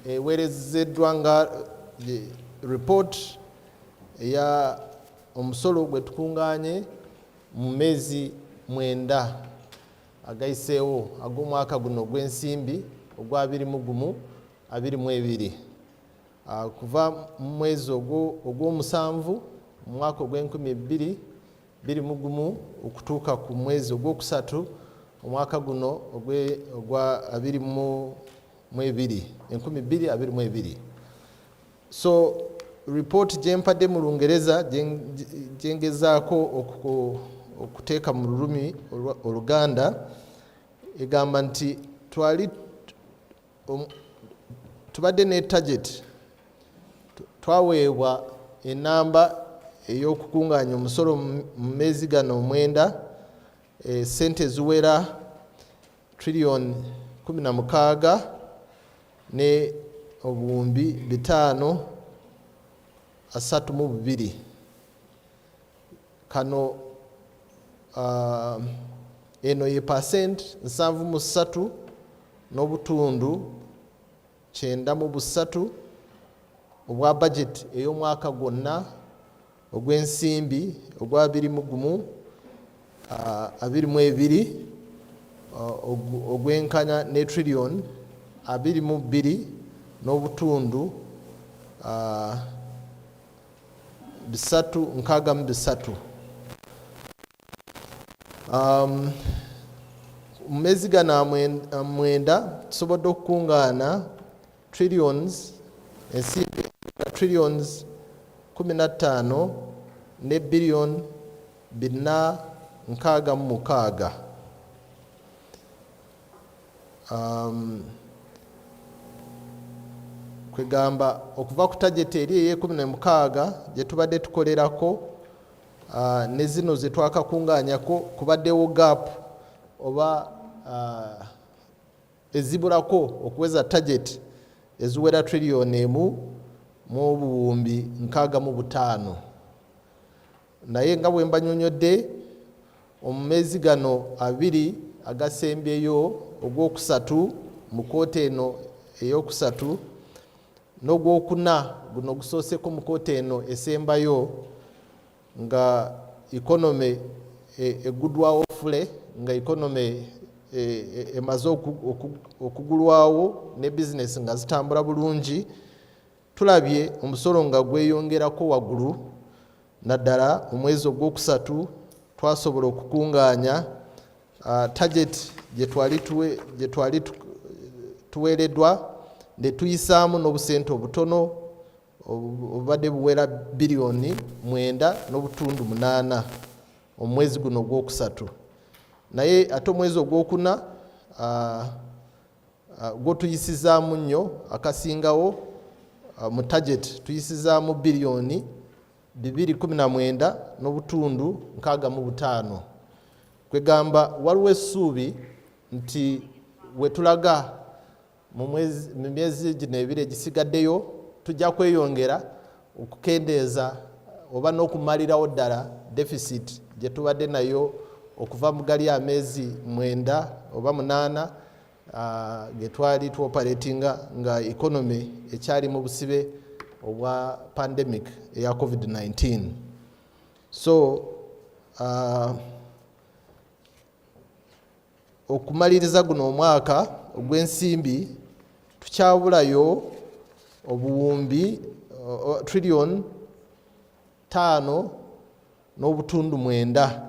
eweerezeddwa nga report eya omusolo gwe tukungaanye mu meezi 9 agayiseewo ag'omwaka guno ogw'ensimbi ogwa 2021-2022. Kuva mu mwezi ogw'omusanvu mu mwaka ogw'2021 okutuuka ku mwezi ogwokusatu omwaka guno ogwa 2022. So report gyempadde mu Lungereza gyengezaako okuteeka mu lulimi Oluganda egamba nti tubadde ne target, twaweebwa enamba ey'okukungaanya omusolo mu meezi gano 9 sente ziwera trillion 16 ne obuwumbi 532. Kano eno ye percent 73 n'obutundu 93 obwa budget ey'omwaka gwonna ogw'ensimbi ogwa 2021-2022 ogwenkanya ne trillion 22 n'obutundu 363. Mu meezi gano 9 tusobodde okukungaana trillions ensimbi trillions 15 ne billion 466. Kwegamba okuva ku target eri eye-16 gye tubadde tukolerako ne zino ze twakakungaanyako kubaddewo gap oba ezibulako okuweza target eziwera trillion 1 mu obuwumbi 65. Naye nga bwe mbanyonyodde omu meezi gano 2 agasembyeyo ogwokusatu mu kooti eno ey'okusatu n'ogwokuna guno gusooseko mu kooti eno esembayo nga economy eguddwawo fule, nga economy emaze okugulwawo ne business nga zitambula bulungi, tulabye omusolo nga gweyongerako waggulu. Naddala omwezi ogwokusatu twasobola okukungaanya target gye twali tuweereddwa ne tuyisaamu n'obusente obutono obubadde buwera biliyoni 9 n'obutundu 8 omwezi guno ogwokusatu. Naye ate omwezi ogwokuna gwo tuyisizaamu nnyo akasingawo mu target tuyisizaamu biliyoni 219 n'obutundu 65. Kwegamba waliwo essuubi nti wetulaga mu myezi gino 2 egisigaddeyo tujja kweyongera okukendeeza oba n'okumalirawo ddala deficit gye tubadde nayo okuva mu gali ameezi 9 oba 8 ge twali tuoperatinga nga economy ekyali mu busibe obwa pandemic eya COVID-19. So okumaliriza guno omwaka ogw'ensimbi tukyabulayo obuwumbi trillion 5.9.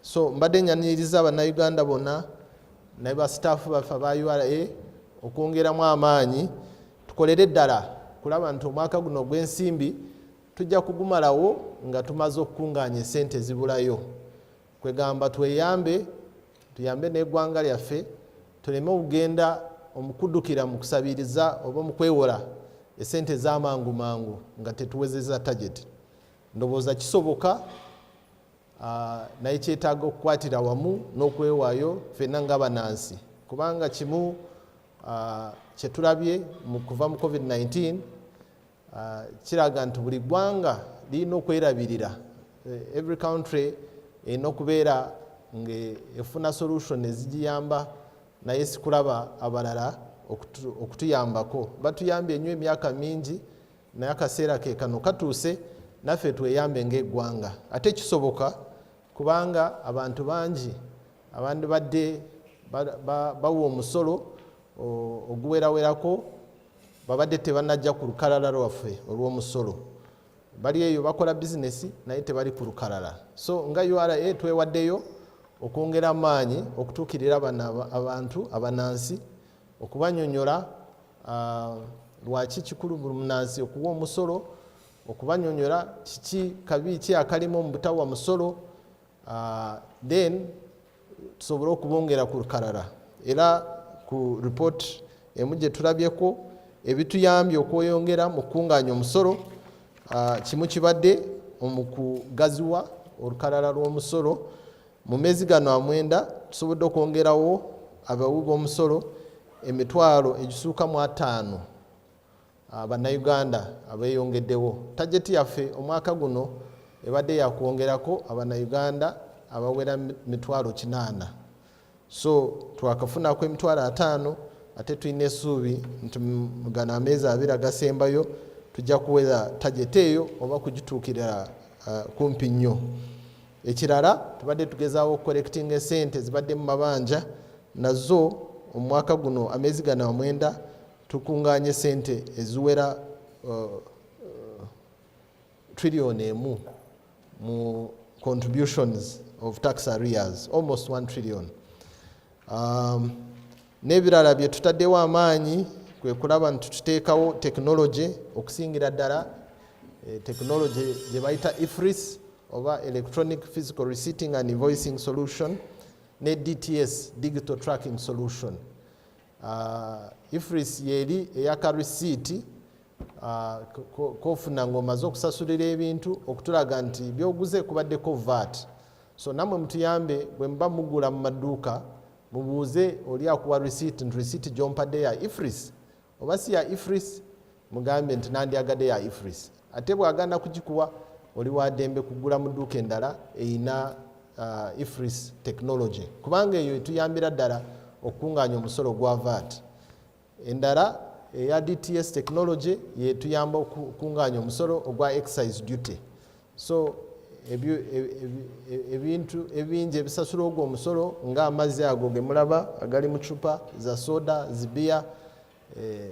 So mbadde nyaniriza abannayuganda bonna ne ba staff baffe aba URA okwongeramu amaanyi tukolere ddala kulaba nti omwaka guno gw'ensimbi tujja kugumalawo nga tumaze okukungaanya esente ezibulayo. Kwegamba tuyambe n'eggwanga lyaffe tuleme okugenda omukuddukira mu kusabiriza oba mu kwewola esente z'amangu mangu nga tetuwezeza target. Ndowooza kisoboka naye kyetaaga okukwatira wamu n'okwewaayo ffenna ng'abannansi, kubanga kimu kyetulabye kuva mu COVID-19 kiraga nti buli ggwanga lirina okwerabirira. Every country erina okubeera ng'efuna solution ezigiyamba, naye sikulaba abalala okutuyambako. Batuyambye nnyo emyaka mingi, naye akaseera ke kano katuuse naffe tweyambe ng'eggwanga. Ate kisoboka kubanga abantu bangi abandi badde bawa omusolo oguwerawerako babadde tebanajja ku lukalala lwaffe olw'omusolo. Bali eyo bakola bizinesi naye tebali ku lukalala. So nga URA twewaddeyo okwongera amaanyi okutuukirira abantu abannansi, okubanyonyola lwaki kikulu buli munnansi okuwa omusolo, okubanyonyola kiki kabi ki akalimu mu butawa musolo, then tusobole okubongera ku lukalala. Era ku report emu gye tulabyeko ebituyambye okweyongera mu kukungaanya omusolo, kimu kibadde omukugaziwa olukalala lw'omusolo. Mu mezi gano 9 tusobodde okwongerawo abawi b'omusolo 5,000 bannayuganda abeeyongeddewo. Tajeti yaffe omwaka guno ebadde yakwongerako abannayuganda abawera 8,000. So twakafunako 5,000 ate tulina essuubi nti mu gano amezi 2 agasembayo tujja kuweza tajeti eyo oba kugituukirira kumpi nnyo. Ekirala tubadde tugezaawo okukolekitinga esente zibadde mu mabanja, nazo omwaka guno amezi gano 9 tukungaanye esente eziwera trillion 1 mu contributions of tax arrears, almost 1 trillion. N'ebirala bye tutaddewo amaanyi kwe kulaba nti tuteekawo technology okusingira ddala technology gye bayita IFRIS oba Electronic Physical Receipting and Invoicing Solution ne DTS, Digital Tracking Solution. IFRIS yeri eyaka receipt kofuna ng'omaze okusasulira ebintu okutulaga nti byoguze kubaddeko VAT. So namwe mutuyambe bwe muba mugula mu maduuka mubuuze oli akuwa receipt nti receipt gy'ompadde ya IFRIS oba si ya IFRIS, mugambe nti nandyagadde ya IFRIS. Ate bw'agenda kugikuwa oli wadembe kugula mu dduuka endala eyina IFRIS technology, kubanga eyo etuyambira ddala okukungaanya omusolo gwa VAT. Endala eya DTS technology yetuyamba okukungaanya omusolo ogwa excise duty. So ebintu ebingi ebisasula ogwo omusolo ng'amazzi ago ge mulaba agali mu cupa za soda, zibiya,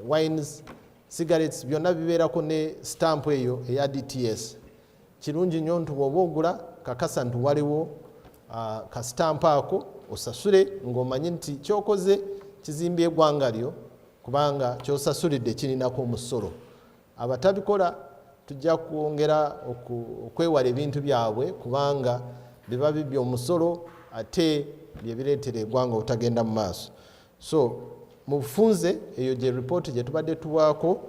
wines, cigarettes, byonna bibeerako ne stamp eyo eya DTS. Kirungi nnyo nti bw'oba ogula kakasa nti waliwo ka stamp ako osasule ng'omanyi nti kyokoze kizimbye eggwanga lyo kubanga kyosasulidde kirinako omusolo. Abatabikola tujja kwongera okwewala ebintu byabwe kubanga biba bibye omusolo ate bye bireetera eggwanga obutagenda mu maaso. So mu bufunze eyo gye report gye tubadde tuwaako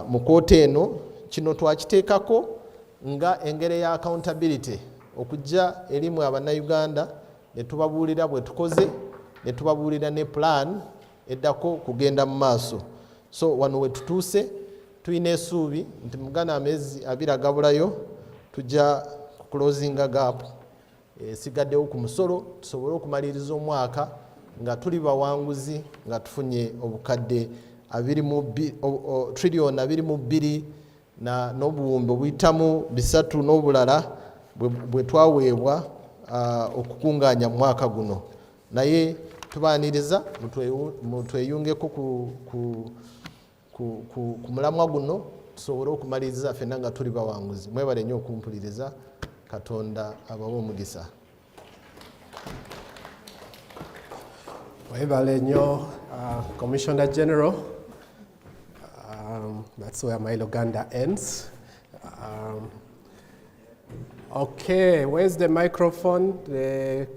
mu koota eno, kino twakiteekako nga engeri ya accountability okujja erimu abannayuganda ne tubabuulira bwe tukoze ne tubabuulira ne plan eddako kugenda mu maaso. So wano we tutuuse tulina essuubi nti mugana amezi 2 agabulayo tujja kuclosinga gap esigaddewo ku musolo tusobole okumaliriza omwaka nga tuli bawanguzi nga tufunye obukadde trillion 22 n'obuwumbi obuyitamu 3 n'obulala bwe twaweebwa okukungaanya mu mwaka guno. Naye tubaaniriza mutweyungeko ku mulamwa guno tusobole okumaliriza ffenna nga tuli bawanguzi. Mwebale nnyo okumpuliriza. Katonda abawe omugisa.
Mwebale nnyo, Commissioner General. That's where my Luganda ends. Okay, where's the microphone? The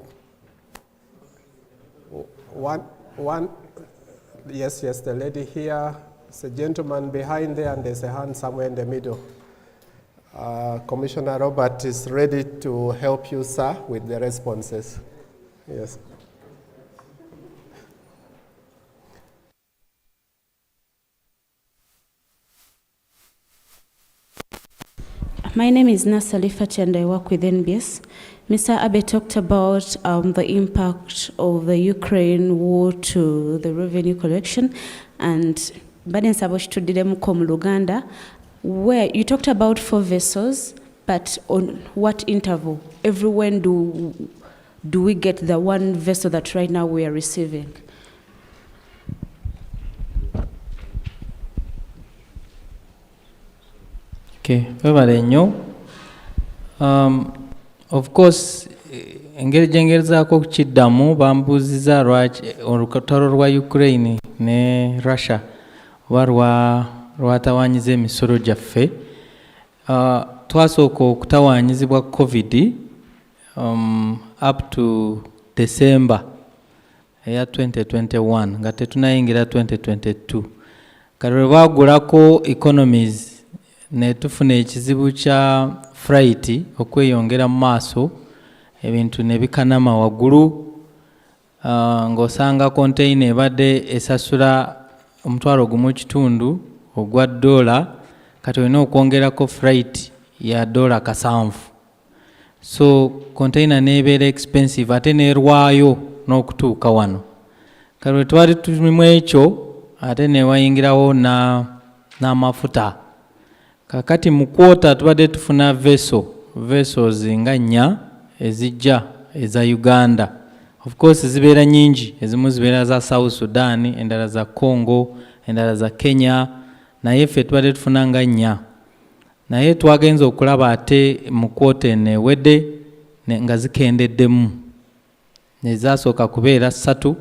one. Yes, the lady here. There's a gentleman behind there, and there's a hand somewhere in the middle. Commissioner Robert is ready to help you, sir, with the responses. Yes.
My name is Nasa Lifati and I work with NBS. Mr. Abe talked about the impact of the Ukraine war to the revenue collection, and Baden Sabosh to Didemukom Luganda, where you talked about 4 vessels, but on what interval? Every when do we get the 1 vessel that right now we are receiving?
Okay, webale nnyo. Of course, engeri gyengerezaako okukiddamu bambuuziza lwaki olutalo lwa Ukraine ne Russia oba lwatawaanyiza emisolo gyaffe. Twasooka okutawaanyizibwa COVID up to December eya 2021 nga tetunayingira 2022. Kale lwe baagulako economies ne tufuna ekizibu kya freight okweyongera mu maaso, ebintu ne bikanama waggulu, ng'osanga container ebadde esasula $1.5 ogwa $, kati olina okwongerako freight ya $7. So container nebeera expensive ate nerwayo n'okutuuka wano. Kale lwe twali tulimu ekyo ate newayingirawo n'amafuta. Kakati mu kwota tubadde tufuna vessels nga 4 ezijja eza Uganda. Of course zibeera nyingi, ezimu zibeera za South Sudan, endala za Congo, endala za Kenya, naye ffe tubadde tufuna nga 4. Naye twagenza okulaba ate mu kwota ewedde nga zikendeddemu. Nezasooka kubeera 3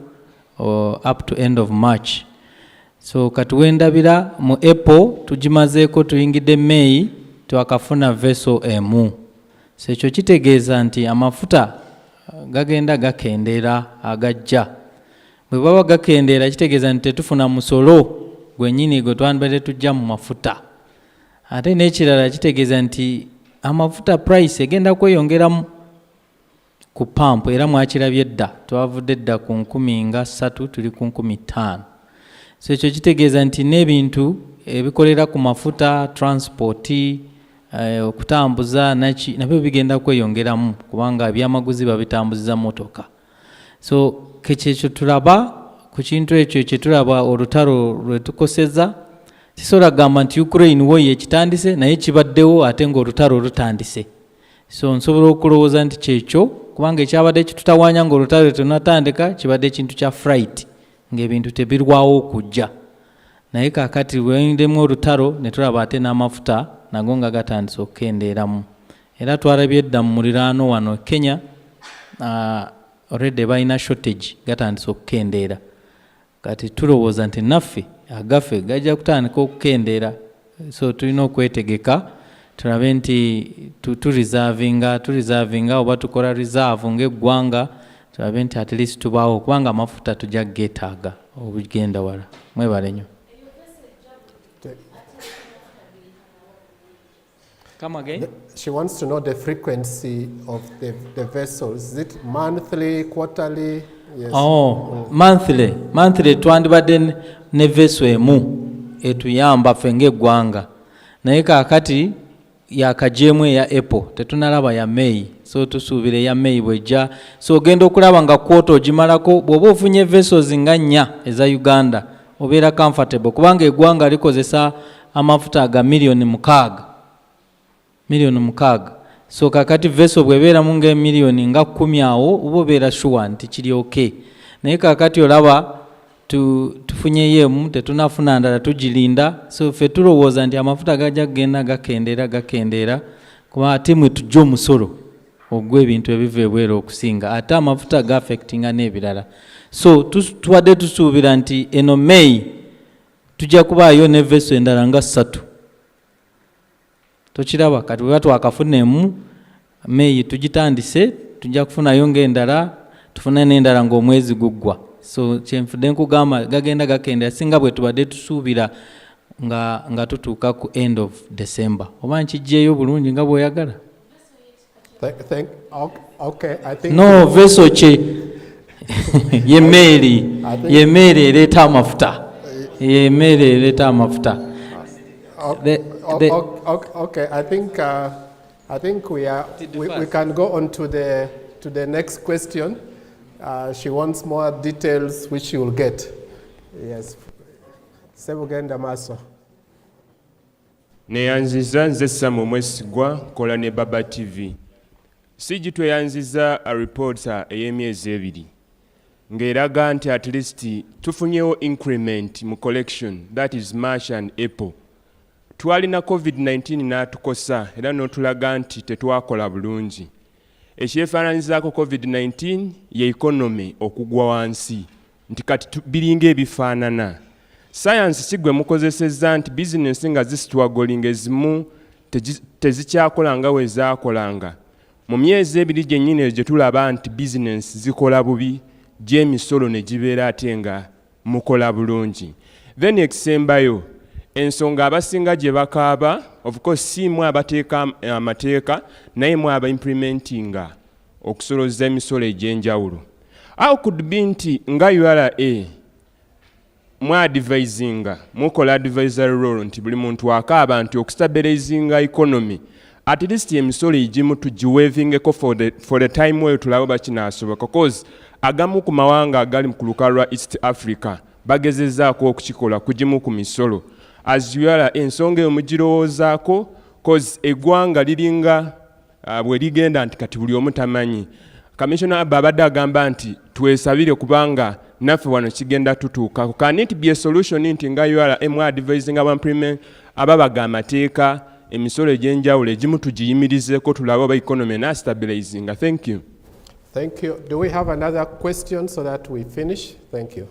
up to end of March. So katuwendabira mu April tugimazeeko tuyingidde May twakafuna vessel emu. So ekyo kitegeeza nti amafuta gagenda gakendeera agajja. Bwe baba gakendeera kitegeeza nti tetufuna musolo gwennyini gwe twandibadde tujja mu mafuta. Ate n'ekirala kitegeeza nti amafuta price egenda kweyongeramu ku pump, era mwakirabye dda twavudde dda ku 13,000 tuli ku 15,000. So ekyo kitegeeza nti n'ebintu ebikolera ku mafuta, transport, okutambuza nabyo bigenda kweyongeramu kubanga ebyamaguzi babitambuziza motoka. So kekyo tulaba ku kintu ekyo kye tulaba olutalo lwe tukoseza. Sisobola gamba nti Ukraine wo yekitandise naye kibaddewo ate ng'olutalo lutandise. So nsobola okulowooza nti kyekyo kubanga ekyabadde kitutawaanya ng'olutalo tunatandika kibadde ekintu kya freight ng'ebintu tebirwawo okujja. Naye kaakati bwendemu olutalo ne tulaba ate n'amafuta nago nga gatandise okukendeeramu. Era twalabye dda mu muliraano wano Kenya already balina shortage gatandise okukendeera. Kati tulowooza nti naffe agaffe gajja kutandika okukendeera. So tulina okwetegeka tulabe nti tureservinga oba tukola reserve ng'eggwanga tulabe nti at least tubaawo kubanga amafuta tujja geetaaga obugenda wala. Mwebale nnyo. Come again?
She wants to know the frequency of the vessels. Is it monthly, quarterly? Yes.
Oh, monthly twandibadde ne vessel emu etuyamba ffe ng'eggwanga. Naye kaakati yakajeemu eya April, tetunalaba ya May. So tusuubira eya May bwejja. So ogenda okulaba nga kwota ogimalako bw'oba ofunye vessels nga 4 eza Uganda obeera comfortable kubanga eggwanga likozesa amafuta aga million 6. So kakati vessel bwebeeramu ng'emiliyoni nga 10 awo oba obeera sure nti kiri okay. Naye kakati olaba tufunyeyo tetunafuna ndala tugirinda, so ffe tulowooza nti amafuta gajja kugenda gakendeera kuba ate mwe tujja omusolo ogw'ebintu ebiva ebweru okusinga, ate amafuta ga-affectinga n'ebirala. So tubadde tusuubira nti eno May tujja kubaayo ne vessel endala nga 3. Tokiraba kati bwe twakafunemu May tugitandise, tujja kufunayo ng'endala, tufune n'endala ng'omwezi guggwa. So kyenfudde nkugamba gagenda gakendeera singa bwe tubadde tusuubira nga tutuuka ku end of December. Oba nkijjeeyo bulungi nga bw'oyagala?
Okay, I think
No, vessel kye y'emmeeri ereeta amafuta. Y'emmeeri ereeta amafuta.
Okay, I think we can go on to the next question. She wants more details, which she will get. Yes. Sebugenda Maso.
Neyanziza nze Samu Mwesigwa kola ne Baba TV. Siji tweyanziza a reporter ey'emyezi 2 ng'eraga nti at least tufunyewo increment mu collection, that is March and April. Twalina COVID-19 n'atukosa era n'otulaga nti tetwakola bulungi. Ekyefaananyizaako COVID-19 ye economy okugwa wansi nti kati biringa ebifaanana. Science sigwe mukozesezza nti business nga zisitwagolinga ezimu tezikyakola nga we zaakolanga. Mu myezi 2 gyennyini gye tulaba nti business zikola bubi, gy'emisolo ne gibeera ate nga mukola bulungi. Then ekisembayo ensonga abasinga gye bakaaba, of course si mwe abateeka amateeka naye mwe aba implementinga okusoloza emisolo egy'enjawulo. How could be nti nga URA mwe advisinga mukola advisory role nti buli muntu akaaba nti okustabilizinga economy at least emisolo egimu tugiweavingeko for the time where tulaba bakinaasoboka, cause agamu ku mawanga agali ku lukalu lwa East Africa bagezezzaako okukikola kugimu ku misolo. As URA ensonga eyo mugirowoozaako, cause eggwanga liringa bwe ligenda nti kati buli omu tamanyi. Commissioner Abba abadde agamba nti twesabire kubanga naffe wano kigenda tutuukako. Can it be a solution nti nga URA mwe advising ababaga amateeka emisolo egy'enjawulo egimu tugiyimirizeko tulabe oba economy na stabilizinga. Thank you.
Thank you. Do we have another question so that we finish? Thank you.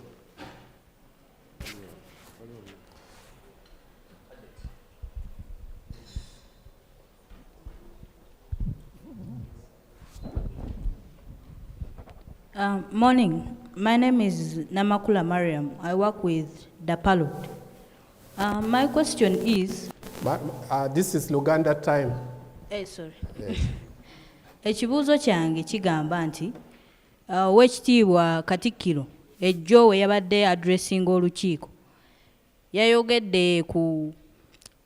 Morning. My name is Namakula Mariam. I work with Dapalo. My question is...
this is Luganda time.
Sorry. Yes. Ekibuuzo kyange kigamba nti Oweekitiibwa Katikkiro ejjo we yabadde addressinga olukiiko yayogedde ku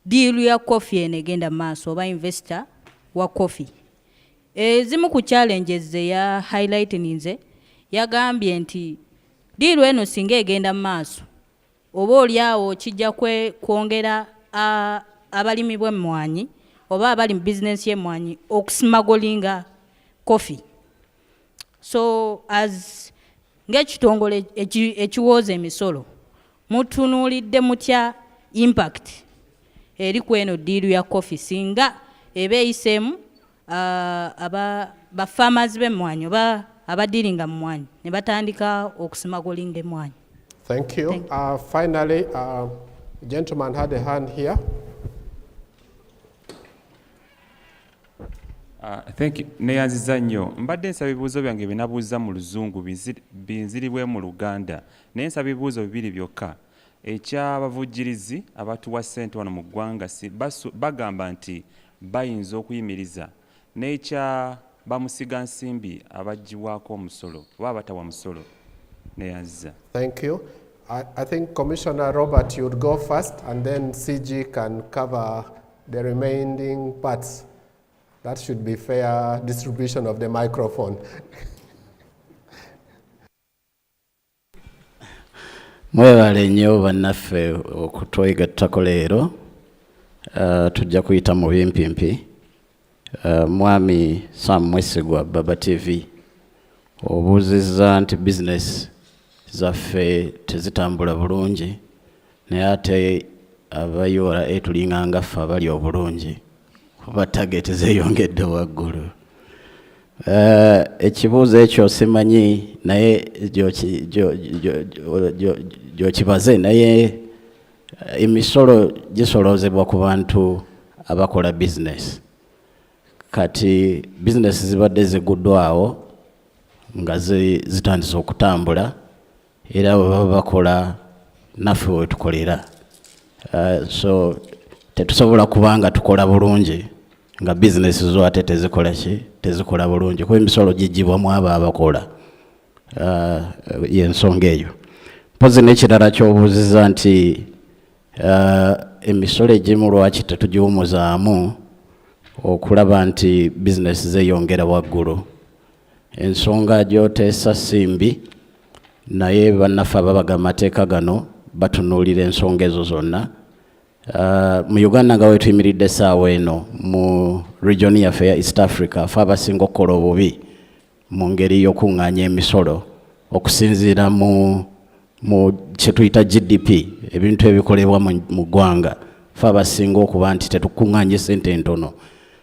diiru ya coffee enegenda maaso oba investor wa coffee. Ezimu ku challenges ze ya highlightinze yagambye nti diiru eno singa egenda maaso oba oliawo kijja kwongera abalimi bw'emmwanyi oba abali mu business y'emmwanyi okusmagolinga coffee. So as ng'ekitongole ekiwooza emisolo mutunuulidde mutya impact eri ku eno diiru ya coffee singa eba eyiseemu bafamers b'emmwanyi oba abadiringa mu mmwanyi ne batandika okusmagolinga emmwanyi.
Thank you. Finally, a gentleman had a hand here.
Thank you. Neyanziza nnyo. Mbadde nsaba ebibuuzo byange binabuuza mu Luzungu binziribwe mu Luganda. Naye nsaba ebibuuzo 2 byokka. Eky'abavujjirizi abatuwa ssente wano mu ggwanga bagamba nti bayinza okuyimiriza. N'ekya bamusiga nsimbi abaggyibwako omusolo oba abatawa musolo. Neyanziza.
Thank you. I think Commissioner Robert, you would go first, and then CG can cover the remaining parts. That should be fair distribution of the microphone.
Mwebale nnyo bannaffe okutwegattako leero. Tujja kuyita mu bimpimpi. Mwami Sam Mwesigwa Baba TV obuuzizza nti business zaffe tezitambula bulungi naye ate abayora tulinga nga ffe abali obulungi kuba tageti zeeyongedde waggulu. Ekibuuzo ekyo simanyi naye gyokibaze naye emisolo gisoloozebwa ku bantu abakola business. Kati business zibadde ziguddwawo nga zitandise okutambula era bwe bakola naffe we tukolera. So tetusobola kubanga tukola bulungi nga business zo ate tezikola bulungi kuba emisolo gigibwa mu abo abakola. Y'ensonga eyo. Mpozi n'ekirala ky'obuuziza nti emisolo egimu lwaki tetugiwumuzaamu okulaba nti business zeeyongera waggulu. Ensonga gy'oteesa simbi naye bannaffe ababaga amateeka gano batunuulira ensonga ezo zonna. Mu Uganda nga wetuyimiridde essaawa eno mu region yaffe ya East Africa ffe abasinga okukola obubi mu ngeri y'okuŋŋaanya emisolo okusinziira mu kye tuyita GDP ebintu ebikolebwa mu ggwanga ffe abasinga okuba nti tetukuŋŋaanya ssente ntono.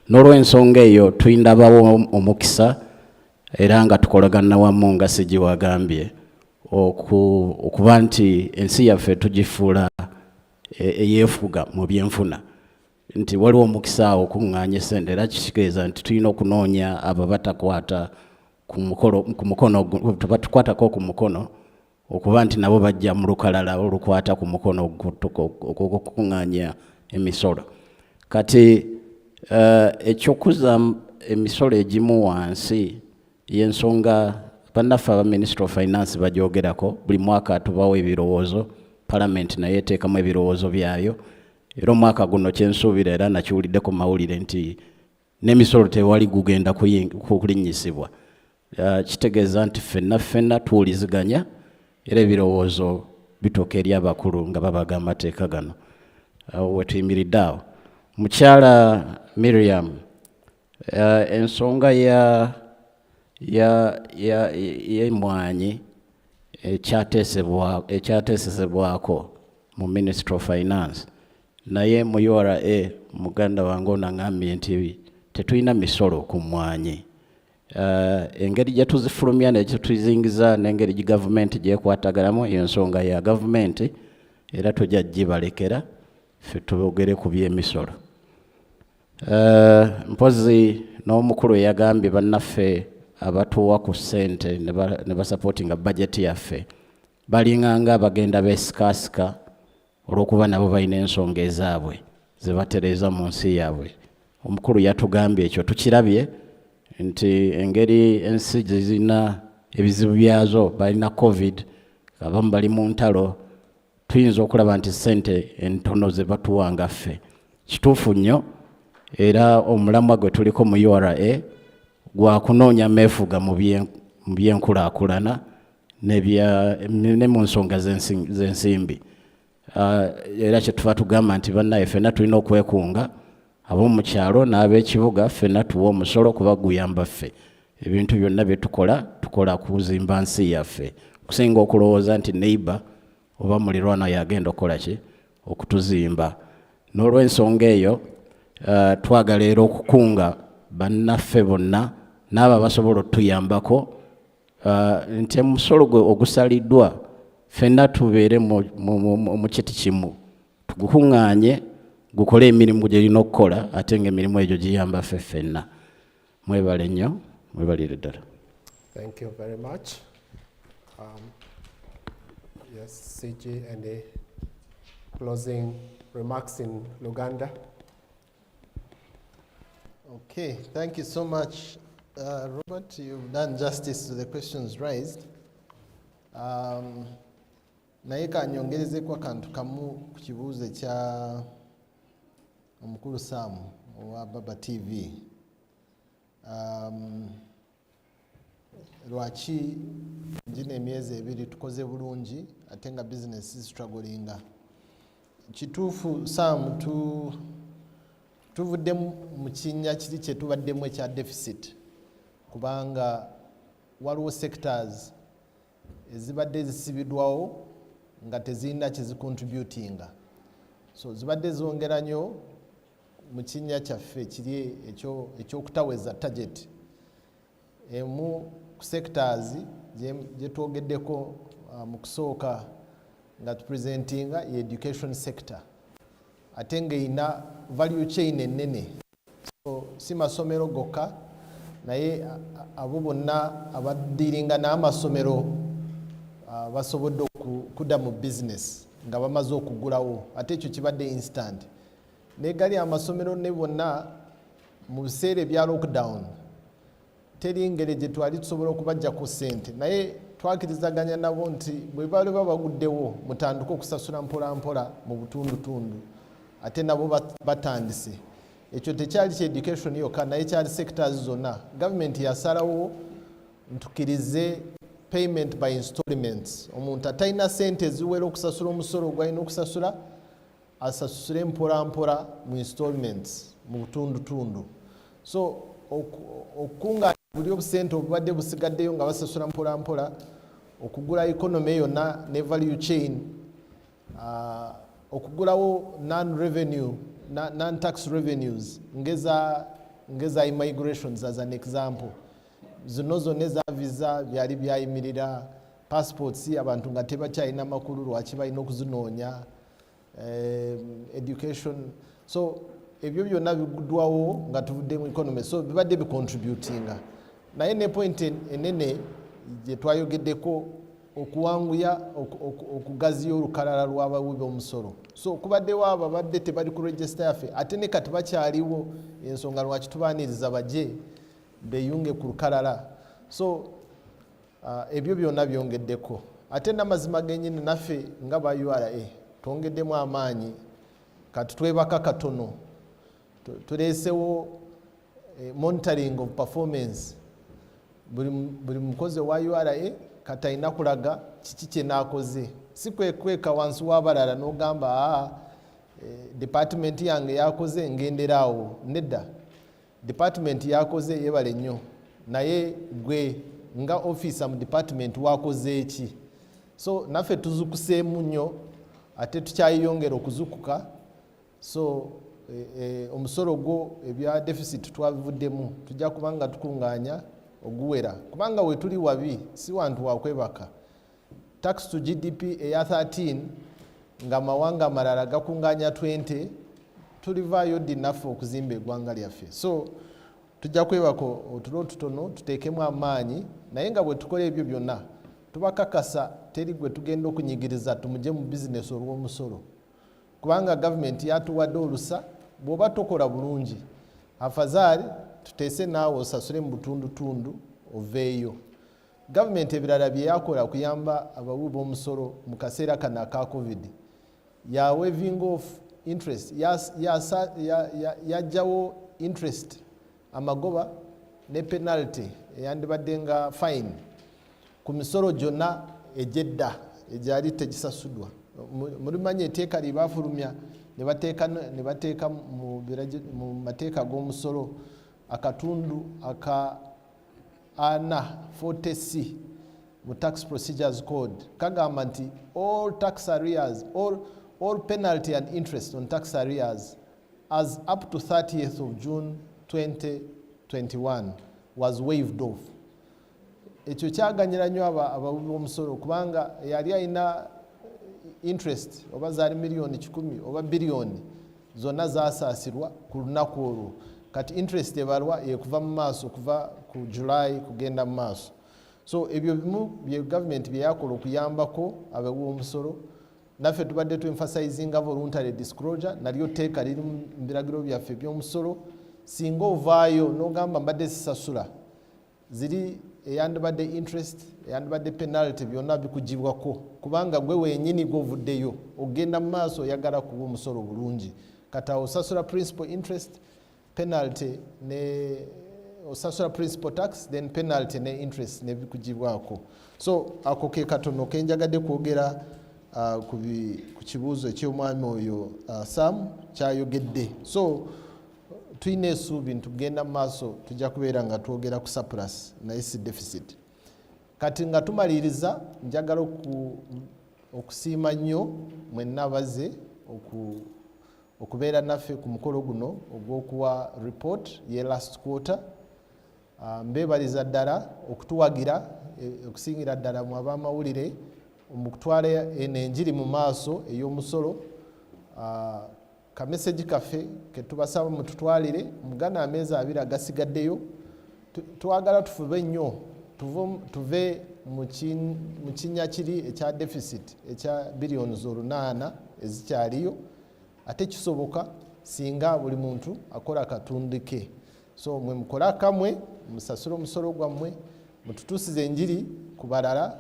N'olw'ensonga eyo tuyindabawo omukisa era nga tukolagana wamu nga Sigi wagambye okuba nti ensi yaffe tugifuula eyeefuga mu byenfuna nti waliwo omukisa awo okuŋŋaanya essente era kitegeeza nti tulina okunoonya abo batakwata ku mukono batukwatako ku mukono okuba nti nabo bajja mu lukalala olukwata ku mukono okukuŋŋaanya emisolo. Kati ekyokuza emisolo egimu wansi y'ensonga bannaffe aba Ministry of Finance bagyogerako buli mwaka tubawo ebirowoozo Parliament naye eteekamu ebirowoozo byayo era omwaka guno kyensuubira era nakiwulidde ku mawulire nti n'emisolo tewali gugenda kulinnyisibwa. Kitegeeza nti ffenna tuwuliziganya era ebirowoozo bituuka eri abakulu nga babaga amateeka gano. Wetuyimiridde awo. Mukyala Miriam, ensonga y'emmwanyi ekyateesezebwako mu Ministry of Finance naye mu URA muganda wange ono aŋŋambye nti tetulina misolo ku mmwanyi. Engeri gye tuzifulumya ne gye tuzingiza n'engeri gavumenti gyekwatagalamu y'ensonga ya gavumenti era tujja gibalekera ffe tubogere ku by'emisolo. Mpozi n'omukulu yagambye bannaffe abatuwa ku ssente ne basupportinga budget yaffe balinganga abagenda beesikaasika olw'okuba nabo balina ensonga ezaabwe ze batereeza mu nsi yaabwe. Omukulu yatugambye ekyo tukirabye nti engeri ensi zirina ebizibu byazo balina COVID abamu bali mu ntalo tuyinza okulaba nti ssente entono ze batuwanga ffe. Kituufu nnyo era omulamwa gwe tuliko mu URA gwa kunoonya meefuga mu byenkulaakulana ne mu nsonga z'ensimbi. Era kyetuva tugamba nti bannaye ffenna tulina okwekunga ab'omu kyalo n'ab'ekibuga ffenna tuwa omusolo kuba guyamba ffe. Ebintu byonna bye tukola kuzimba nsi yaffe okusinga okulowooza nti neighbor oba mulirwana yagenda okukola ki okutuzimba. N'olw'ensonga eyo twagala era okukunga bannaffe bonna n'abo abasobola otuyambako nti omusolo gwe ogusaliddwa ffenna tubeere mu kiti kimu tugukuŋŋaanye gukole emirimu gyerina okukola ate ng'emirimu egyo giyamba ffe ffenna. Mwebale nnyo, mwebalire ddala.
Thank you very much. Yes, CG, any closing remarks in Luganda?
Okay, thank you so much, Robert. You've done justice to the questions raised. Naye kanyongerezeko akantu kamu ku kibuuzo ekya omukulu Sam owa Baba TV. Lwaki ngina emyezi ebiri tukoze bulungi ate nga business strugglinga. Kituufu Sam tuvudde mu kinnya kiri kye tubaddemu ekya deficit kubanga waliwo sectors ezibadde zisibidwawo nga tezirina kyezicontributinga. So zibadde zongera nnyo mu kinnya kyaffe kiri ekyokutaweza target. Emu ku sectors gye twogeddeko mu kusooka nga tupresentinga ye education sector. Ate ng'erina value chain ennene. So si masomero gokka naye abo bonna abadiringa n'amasomero basobodde okudda mu business nga bamaze okugulawo, ate ekyo kibadde instant. Naye gali amasomero ne bonna mu biseera ebya lockdown teri ngeri gye twali tusobola okubajja ku ssente, naye twakirizaganya nabo nti bwe bali babaguddewo mutandike okusasula mpola mpola mu butundutundu, ate nabo batandise. Ekyo tekyali kya education yokka naye kyali sectors zonna. Government yasalawo ntukirize payment by installments. Omuntu atalina ssente eziwera okusasula omusolo gwalina okusasula asasule mpola mpola mu installments mu butundutundu. So okukungaanya buli obusente obubadde busigaddeyo nga basasula mpola mpola, okugula economy yonna ne value chain, okugulawo non-tax revenues ngeza immigrations as an example. Zino zonna eza visa byali byayimirira, passports abantu nga tebakyalina makulu lwaki balina okuzinoonya, education. So ebyo byonna biguddwawo nga tuvudde mu economy, so bibadde bicontributinga. Naye ne point enene gye twayogeddeko okuwanguya okugaziya olukalala lw'abawi b'omusolo. So kubaddewo abo abadde tebali ku register yaffe, ate ne kati bakyaliwo, ensonga lwaki tubaaniriza bajje beyunge ku lukalala. So ebyo byonna byongeddeko. Ate n'amazima gennyini naffe nga ba URA twongeddemu amaanyi, kati twebaka katono. Tuleesewo monitoring of performance. Buli mukozi wa URA kati alina kulaga kiki kye naakoze. Si kweka wansi w'abalala n'ogamba department yange yakoze ngenderaawo. Nedda, department yakoze yebale nnyo, naye gwe nga officer mu department wakoze eki. So naffe tuzukuseemu nnyo ate tukyayongera okuzukuka. So omusolo gwo ebya deficit twabivuddemu, tujja kubanga tukungaanya oguwera, kubanga we tuli wabi si wantu wakwebaka. Tax to GDP eya 13 nga mawanga amalala gakungaanya 20, tulivaayo ddi naffe okuzimba eggwanga lyaffe. So tujja kwebaka otulo tutono tuteekemu amaanyi, naye nga bwe tukola ebyo byonna tubakakasa teri gwe tugenda okunyigiriza tumugye mu bizinesi olw'omusolo, kubanga gavumenti yatuwadde olusa. Bw'oba tokola bulungi afazaali tuteese naawe osasule mu butundutundu oveeyo. Gavumenti ebirala bye yakola kuyamba abawi b'omusolo mu kaseera kano aka COVID, ya waiving off interest, yajjawo interest amagoba ne penalty eyandibadde nga fine ku misolo gyonna egyedda egyali tegisasuddwa. Mulimanyi etteeka lye baafulumya ne bateeka mu mateeka g'omusolo akatundu aka 40C mu Tax Procedures Code kagamba nti all tax arrears, all penalty and interest on tax arrears as up to 30th of June 2021 was waived off. Ekyo kyaganyira nnyo abawi b'omusolo kubanga yali alina interest oba zaali miliyoni 10 oba biliyoni zonna zasaasirwa ku lunaku olwo. Kati interest ebalwa yekuva mu maaso kuva ku July kugenda mu maaso. So ebyo bimu bye government bye yakola okuyambako abawi b'omusolo. Naffe tubadde tu emphasizinga voluntary disclosure, nalyo teeka liri mu biragiro byaffe by'omusolo. Singa ovaayo n'ogamba mbadde zisasula, ziri eyandibadde interest, eyandibadde penalty, byonna bikugibwako kubanga gwe wenyini govuddeyo ogenda mu maaso oyagala kuba omusolo bulungi. Kati osasula principal interest, penalty ne osasula principal tax, then penalty ne interest ne bikugibwako. So ako ke katono kenjagadde kwogera ku kibuuzo eky'omwami oyo Sam kyayogedde. So tulina essuubi ntugenda mu maaso tujja kubeera nga twogera ku surplus naye si deficit. Kati nga tumaliriza njagala okusiima nnyo mwenna abaze okubeera naffe ku mukolo guno ogw'okuwa report ye last quarter. Mbeebaliza ddala okutuwagira okusingira ddala mu ab'amawulire mu kutwala eno enjiri mu maaso ey'omusolo. Ka message kaffe ke tubasaba mututwalire mu gana ameezi 2 agasigaddeyo. Twagala tufube nnyo tuve mu kinnya kiri ekya deficit ekya billions 8 ezikyaliyo, ate kisoboka singa buli muntu akola katundu ke. So mwe mukola kamwe musasula omusolo gwammwe mututuusize enjiri ku balala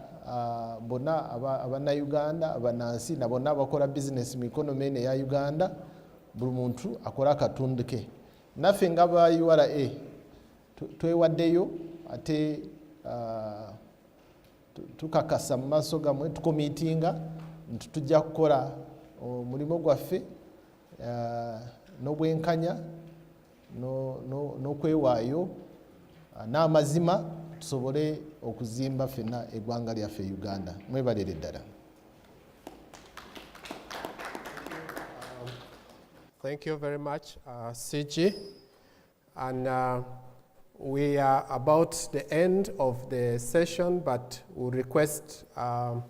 bonna abannayuganda abannansi na bonna abakola bizinesi mu ikonomi eno eya Uganda, buli muntu akola katundu ke. Naffe nga ba URA twewaddeyo ate tukakasa mu maaso gammwe tukomitinga nti tujja kukola omulimu gwaffe n'obwenkanya n'okwewaayo n'amazima tusobole okuzimba ffenna eggwanga lyaffe Uganda. Mwebalire ddala.
Thank you very much, CG. And we are about the end of the session, but we request a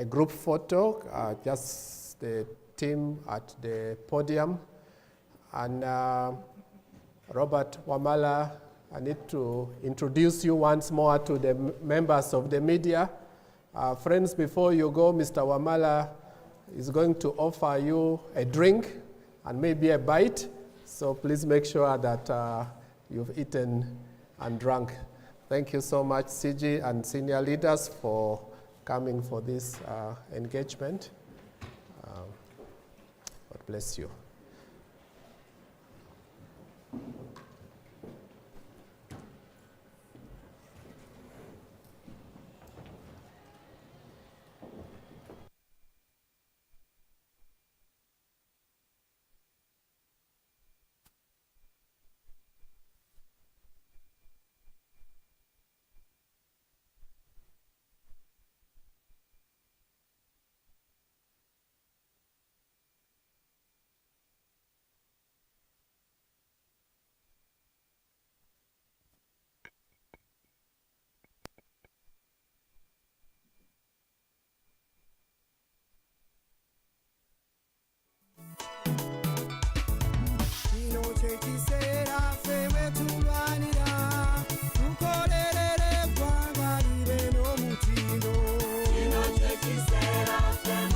group photo, just the team at the podium. And Robert Wamala, I need to introduce you once more to the members of the media. Friends, before you go, Mr. Wamala is going to offer you a drink and maybe a bite. So please make sure that you've eaten and drunk. Thank you so much, CG and senior leaders, for coming for this engagement. God bless you.